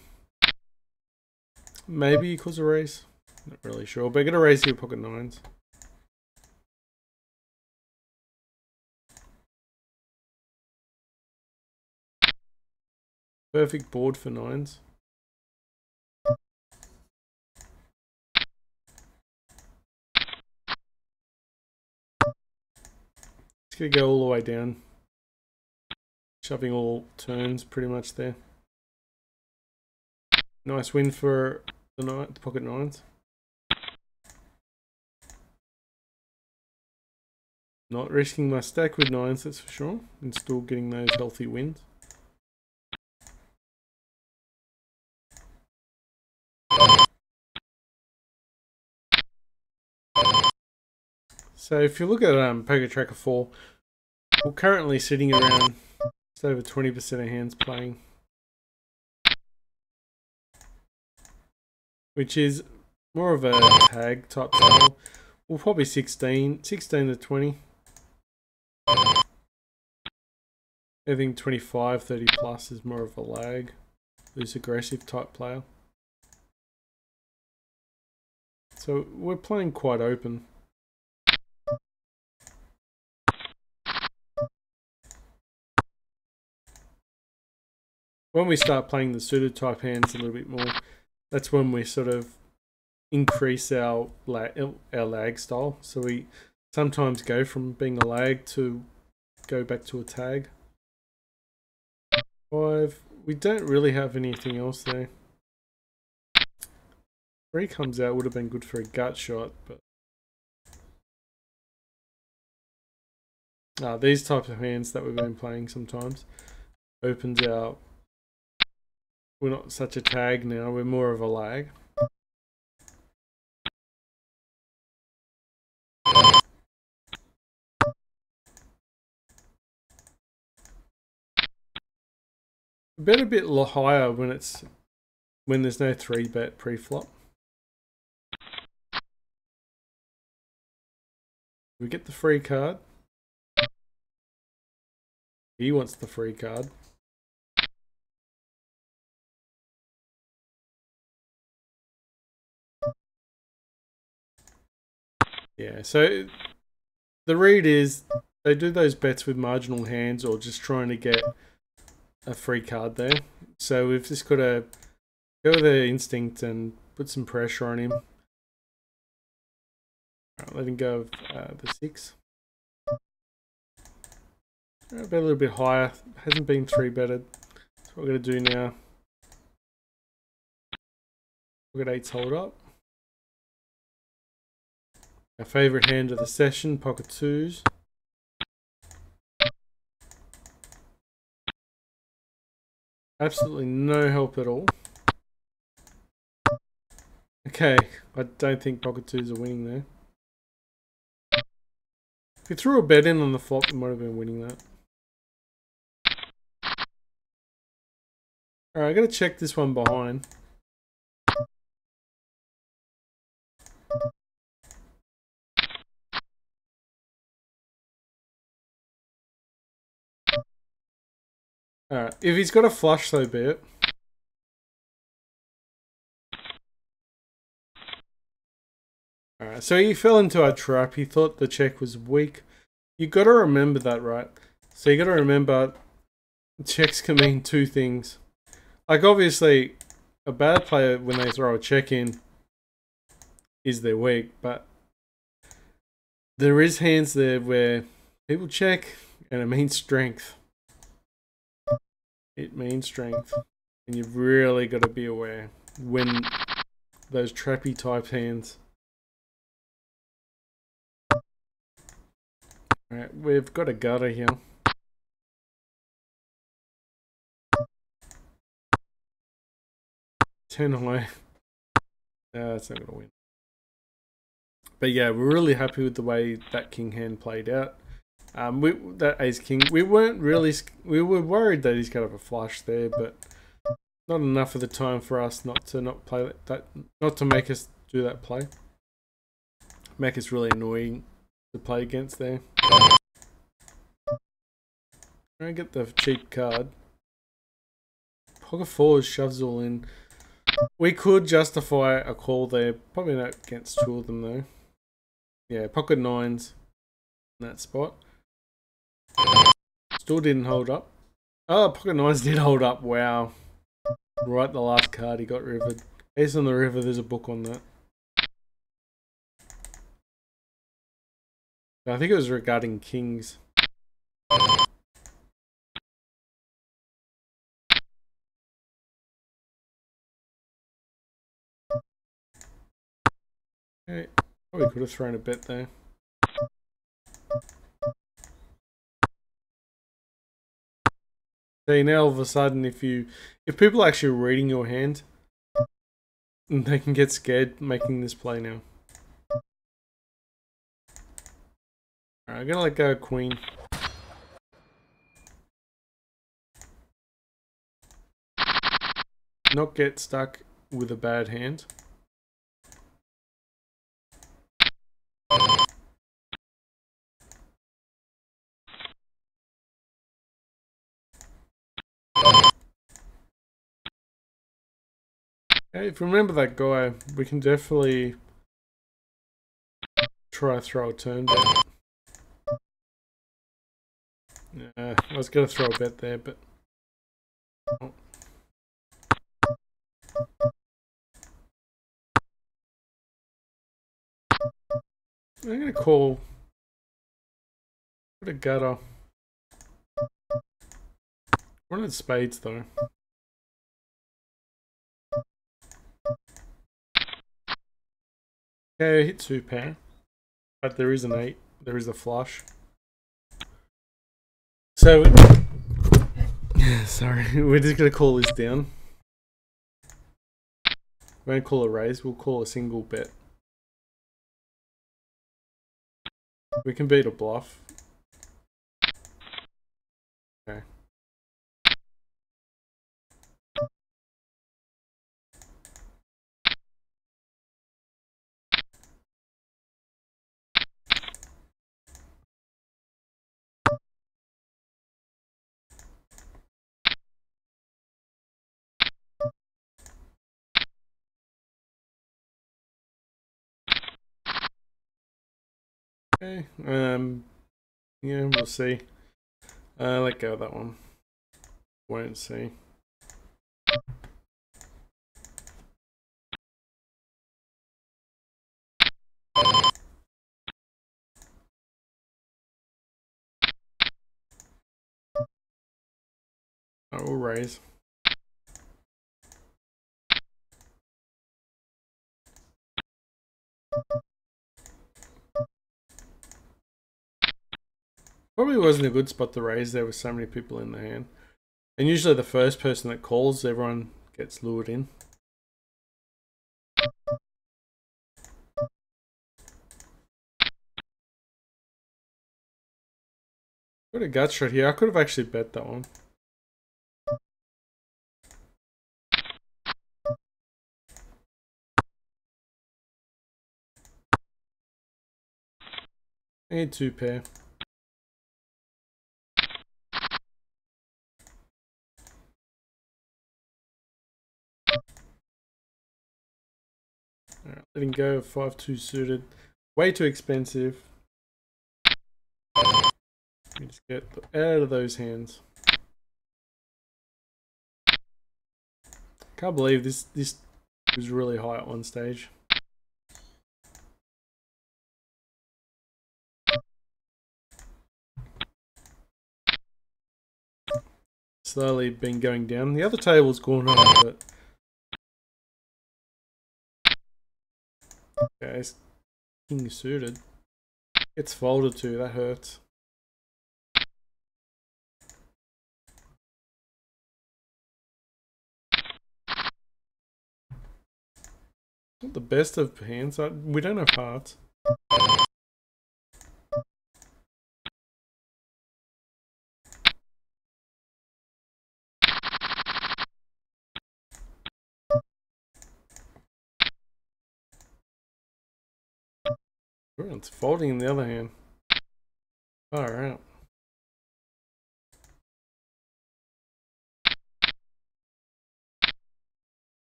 maybe he calls a raise. Not really sure, but going to raise here pocket 9s. Perfect board for 9s. It's going to go all the way down. Shoving all turns pretty much there. Nice win for the pocket 9s. Not risking my stack with 9s, that's for sure, and still getting those healthy wins. So if you look at Poker Tracker 4, we're currently sitting around just over 20% of hands playing, which is more of a tag type style. Well, probably 16 to 20. I think 25, 30 plus is more of a lag, loose aggressive type player. So we're playing quite open. When we start playing the suited type hands a little bit more, that's when we sort of increase our lag style. So we sometimes go from being a lag to go back to a tag. 5. We don't really have anything else there. 3 comes out, would have been good for a gut shot, but these types of hands that we've been playing sometimes opens out. We're not such a tag now, we're more of a lag. Bet a bit higher when there's no 3-bet pre-flop. We get the free card. He wants the free card. Yeah, so the read is they do those bets with marginal hands or just trying to get a free card there. So we've just got to go with the instinct and put some pressure on him. Right, let him go of the 6. Right, bet a little bit higher. Hasn't been 3-betted. That's what we're going to do now. We've got 8s hold up. Our favourite hand of the session, pocket 2s. Absolutely no help at all. Okay, I don't think pocket 2s are winning there. If we threw a bet in on the flop, we might have been winning that. Alright, I gotta check this one behind. Alright, if he's got a flush, so be it. Alright, so he fell into our trap. He thought the check was weak. You gotta remember that, right? So you gotta remember, checks can mean 2 things. Like, obviously, a bad player, when they throw a check in, is they're weak, but there is hands there where people check and it means strength. It means strength. And you've really got to be aware when those trappy type hands. Alright, we've got a gutter here. Ten high. That's not gonna win. But yeah, we're really happy with the way that king hand played out. That ace king, we were worried that he's gonna have a flush there, but not enough of the time for us not to play that, not to make us do that play. Make us really annoying to play against there. I get the cheap card. Pocket 4 shoves all in. We could justify a call there. Probably not against 2 of them though. Yeah, pocket 9s in that spot. Still didn't hold up. Oh, pocket 9s did hold up. Wow. Right, the last card he got rivered. Ace on the river, there's a book on that. I think it was regarding kings. Okay, probably could have thrown a bet there. See, now all of a sudden, if people are actually reading your hand, they can get scared making this play now. Alright, I'm gonna let go of queen. Not get stuck with a bad hand. Hey, if you remember that guy, we can definitely try to throw a turn bet. I was gonna throw a bet there, but oh. I'm gonna call. What a gutter. One of spades though. Okay, hit 2 pair. But there is an 8. There is a flush. So, sorry, we're just gonna call this down. We won't call a raise, we'll call a single bet. We can beat a bluff. Okay. Okay, yeah, we'll see. Let go of that one. Won't see. I will raise. Probably wasn't a good spot to raise there with so many people in the hand. And usually the first person that calls, everyone gets lured in. Got a gut shot here. I could have actually bet that one. I need 2 pair. Alright, letting go of 5-2 suited. Way too expensive. Let me just get out of those hands. Can't believe this was really high at one stage. Slowly been going down. The other table's gone up, but okay, it's king suited. It's folded too, that hurts. Not the best of hands. We don't have hearts. It's folding in the other hand. Alright.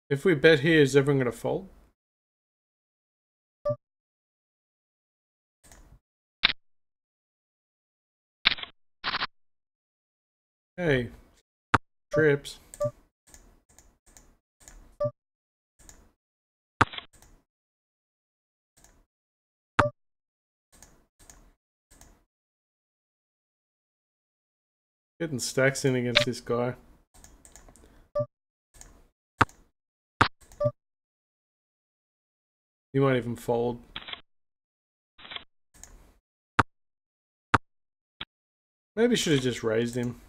If we bet here, is everyone going to fold? Hey, trips. Getting stacks in against this guy. He might even fold. Maybe should have just raised him.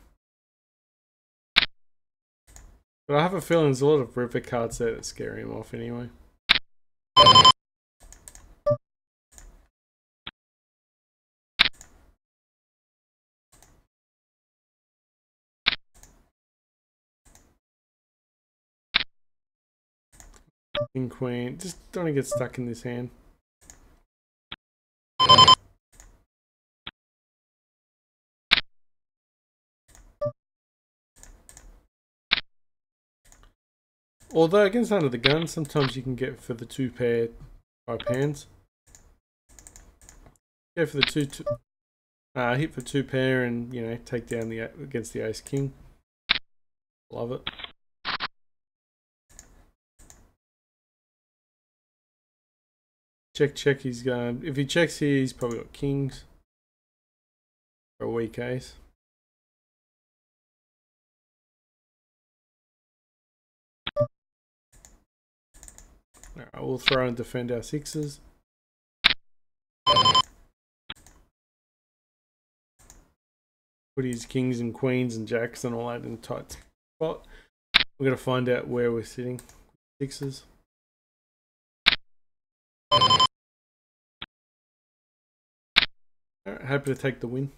But I have a feeling there's a lot of river cards there that scare him off anyway. King, queen. Just don't want to get stuck in this hand. Although against under the gun, sometimes you can get for the 2 pair type hands. Go for the hit for 2 pair and, you know, take down the against the ace king. Love it. Check, he's going. If he checks here, he's probably got kings. For a weak ace. Alright, we'll throw and defend our 6s. Put his kings and queens and jacks and all that in a tight spot. We're going to find out where we're sitting. 6s. Alright, happy to take the win.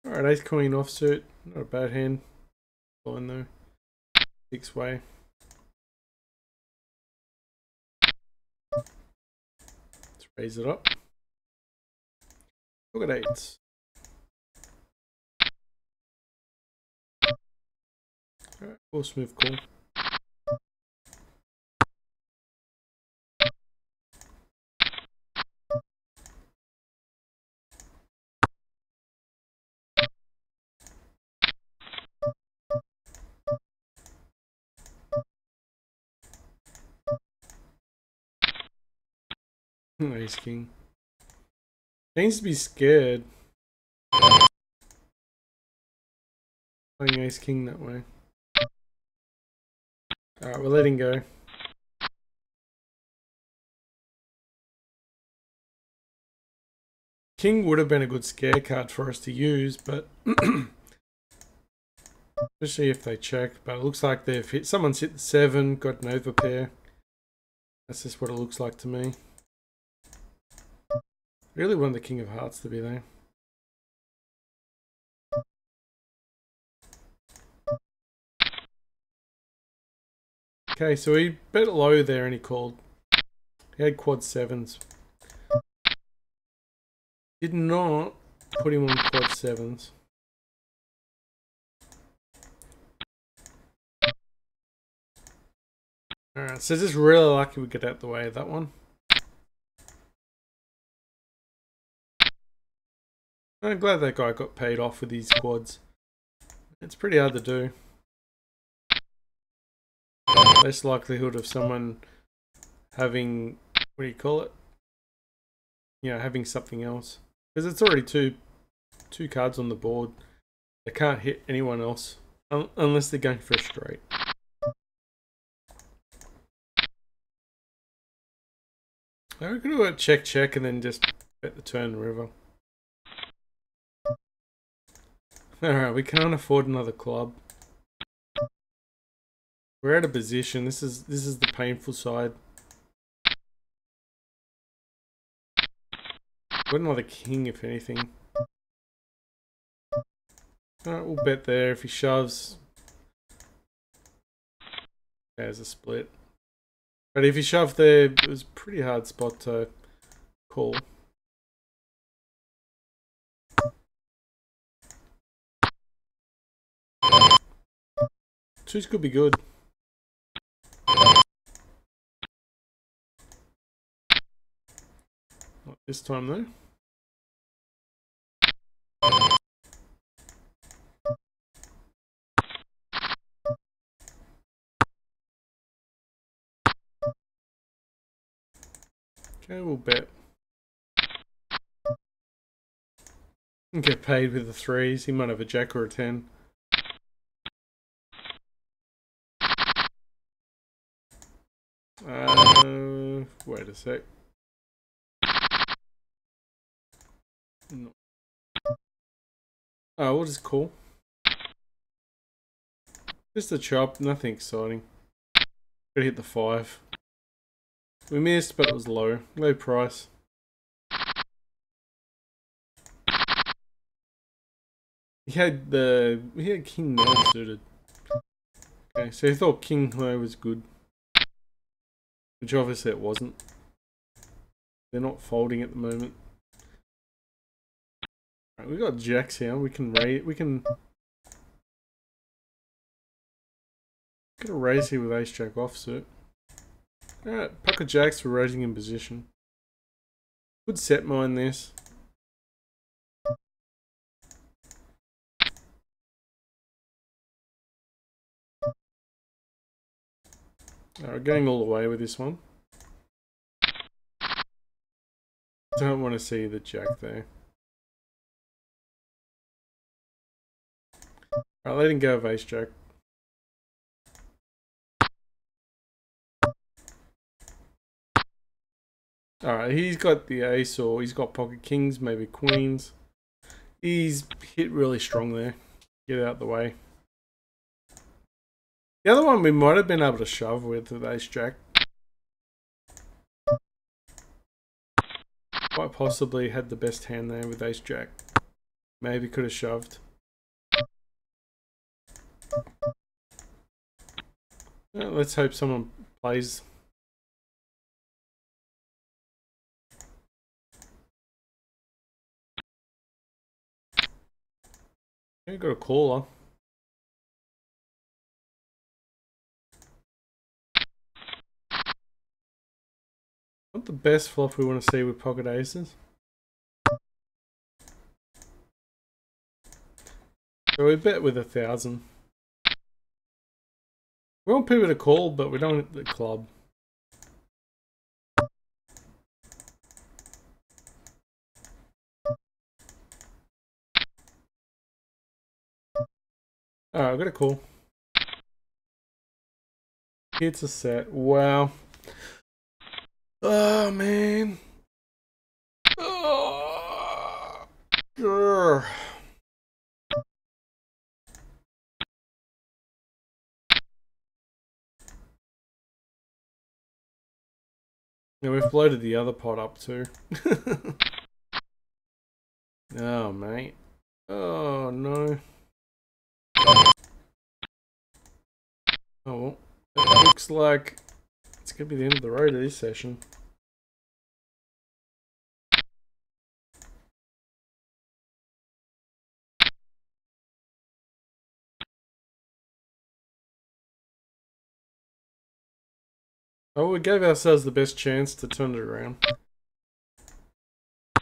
Alright, ace queen offsuit. Not a bad hand. Fine though. 6-way. Let's raise it up. Look at 8s. Alright, we'll smooth call. Ace king. Seems to be scared. Playing ace king that way. Alright, we're letting go. King would have been a good scare card for us to use, but especially if they check. But it looks like they've hit. Someone's hit the 7, got an overpair. That's just what it looks like to me. Really want the king of hearts to be there. Okay, so he bet low there and he called. He had quad 7s. Did not put him on quad 7s. Alright, so just really lucky we get out the way of that one. I'm glad that guy got paid off with his quads. It's pretty hard to do. Less likelihood of someone having, what do you call it? You know, having something else. Because it's already two cards on the board. They can't hit anyone else unless they're going for a straight. We're going to do a check and then just bet the turn river. Alright, we can't afford another club. We're out of position. This is the painful side. Got another king if anything. Alright, we'll bet there. If he shoves, there's a split. But if he shoved there, it was a pretty hard spot to call. Twos could be good. Not this time though. Okay, we'll bet. And get paid with the 3s. He might have a jack or a 10. Wait a sec. No. Oh, what is cool? Just a chop, nothing exciting. Gotta hit the 5. We missed, but it was low. Low price. He had King No suited. Okay, so he thought King No was good. Which obviously it wasn't. They're not folding at the moment. Right, we got jacks here. We can raise. We can get a raise here with ace jack offsuit. Alright, pocket jacks for raising in position. Good set mine this. Alright, going all the way with this one. Don't want to see the jack there. Alright, letting go of ace jack. Alright, he's got the ace, or he's got pocket kings, maybe queens. He's hit really strong there. Get out the way. The other one we might have been able to shove with ace jack. Quite possibly had the best hand there with ace jack. Maybe could have shoved. Let's hope someone plays. Okay, got a caller. Not the best flop we want to see with pocket aces. So we bet with 1,000. We want people to call, but we don't hit the club. Alright, I've got a call. It's a set. Wow. Oh, man. Oh. Grr. Yeah, we've bloated the other pot up too. Oh, mate. Oh, no. Oh, well. It looks like it's going to be the end of the road of this session. Oh, we gave ourselves the best chance to turn it around.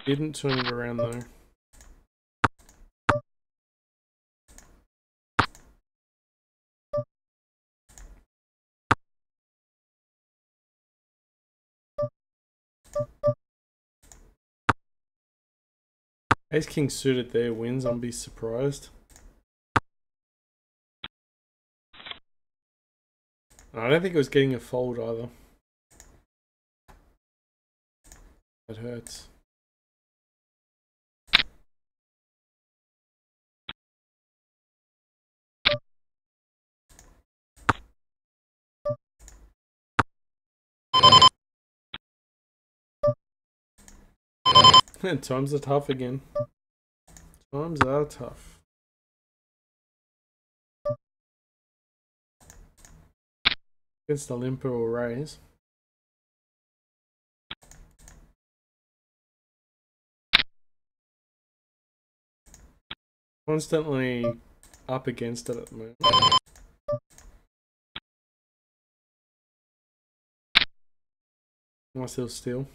Didn't turn it around though. Ace King suited there wins, I'll be surprised. I don't think it was getting a fold either. That hurts. And times are tough again. Times are tough. Against the limper or raise. Constantly up against it at the moment. Myself still.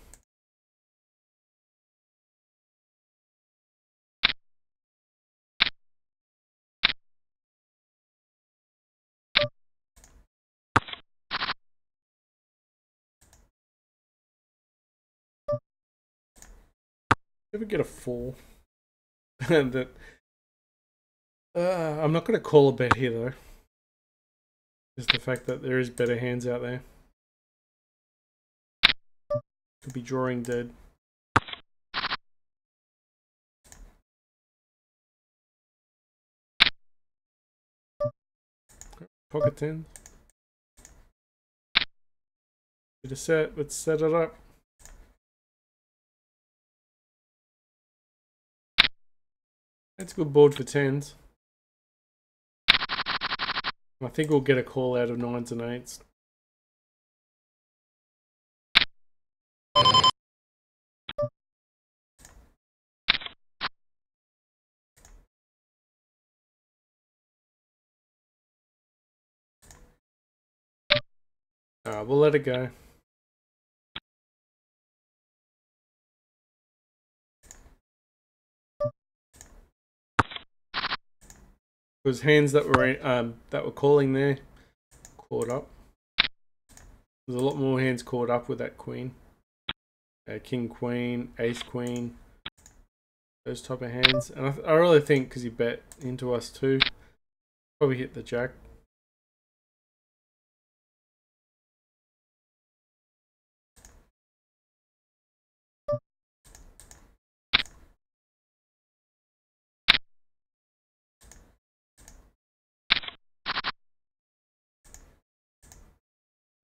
Ever get a 4? That I'm not going to call a bet here though. Just the fact that there is better hands out there. Could be drawing dead. pocket tens. Bit of set, let's set it up. That's a good board for tens. I think we'll get a call out of nines and eights. We'll let it go. Because hands that were calling there caught up. There's a lot more hands caught up with that queen. King queen, ace queen, those type of hands. And I really think because he bet into us too, probably hit the jack.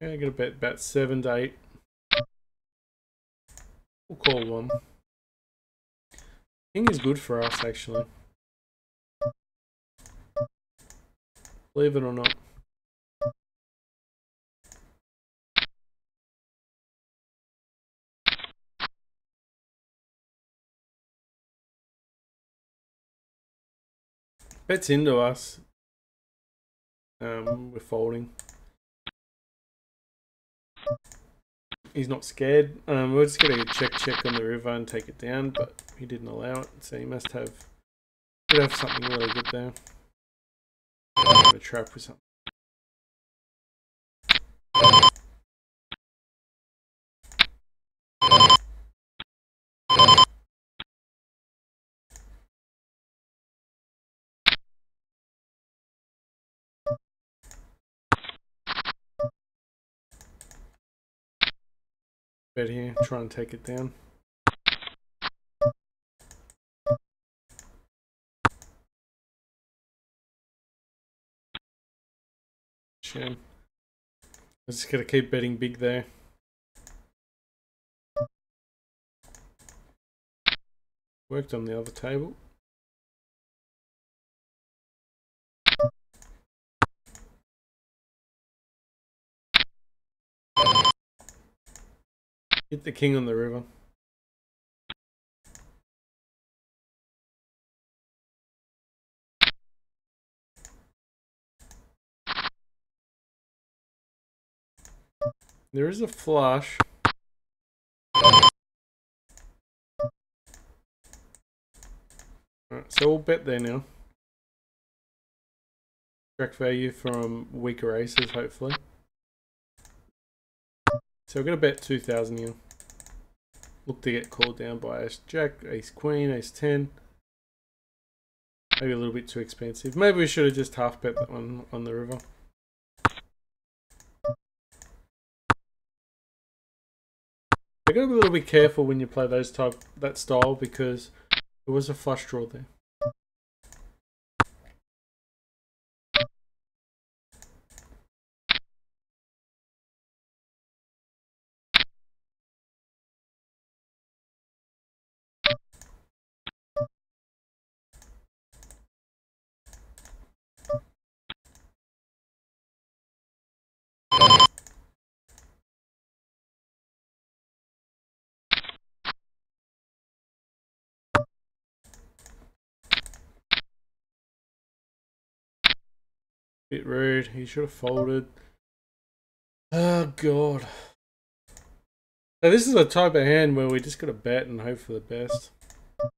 Yeah, I'm gonna bet about 7 to 8. We'll call one. King is good for us actually. Believe it or not. Bets into us. We're folding. He's not scared. We're just gonna check on the river and take it down, but he didn't allow it, so he must have something really good there. A trap with something. Bet here, try and take it down. Shame. I'm just gonna keep betting big there. Worked on the other table. Hit the king on the river. There is a flush. Alright, so we'll bet there now. Track value from weaker aces, hopefully. So we're going to bet 2,000 here. Look to get called down by ace jack, ace queen, ace 10. Maybe a little bit too expensive. Maybe we should have just half bet that one on the river. You got to be a little bit careful when you play that style because there was a flush draw there. Bit rude. He should have folded. Oh god. Now this is a type of hand where we just got to bet and hope for the best.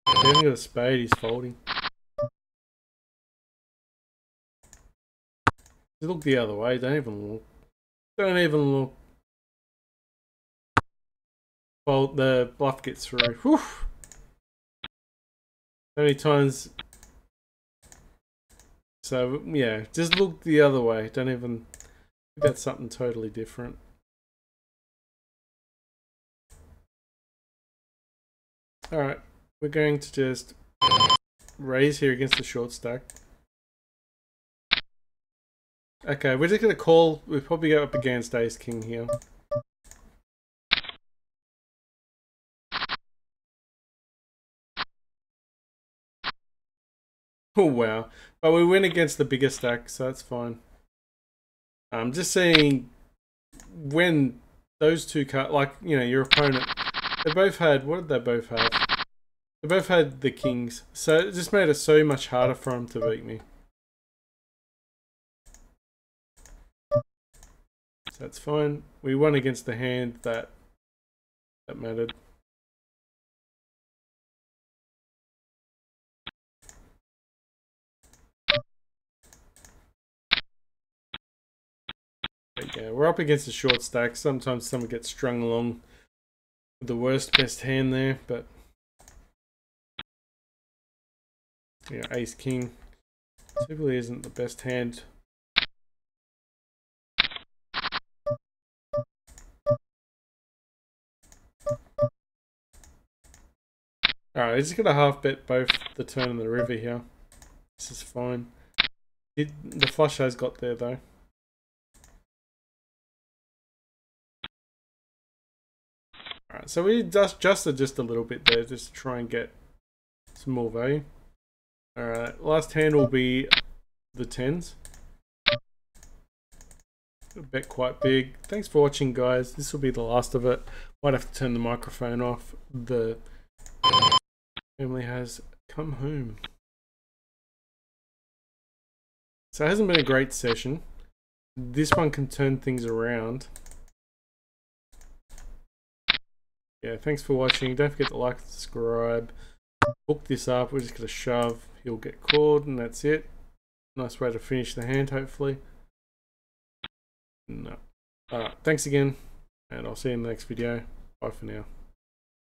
If he hasn't got a spade, he's folding. Look the other way. Don't even look. Don't even look. Fold. The bluff gets through. Whew. How many times? So yeah, just look the other way. Don't even. Bet something totally different. All right, we're going to just raise here against the short stack. Okay, we're just going to call. We'll probably go up against Ace King here. Oh wow. But we win against the bigger stack, so that's fine. I'm just saying when those two cards, like, you know, your opponent, they both had, what did they both have? They both had the kings, so it just made it so much harder for them to beat me. So that's fine. We won against the hand that mattered. But yeah, we're up against a short stack. Sometimes someone gets strung along with the worst best hand there, but yeah, Ace King typically isn't the best hand. Alright, he's just gonna half bet both the turn and the river here. This is fine. The flush has got there though. Alright, so we adjusted just a little bit there just to try and get some more value. Alright, last hand will be the 10s. Bet quite big. Thanks for watching, guys. This will be the last of it. Might have to turn the microphone off. The family has come home. So it hasn't been a great session. This one can turn things around. Yeah, thanks for watching. Don't forget to like and subscribe. Book this up. We're just going to shove. He'll get called and that's it. Nice way to finish the hand, hopefully. No. Alright, thanks again. And I'll see you in the next video. Bye for now.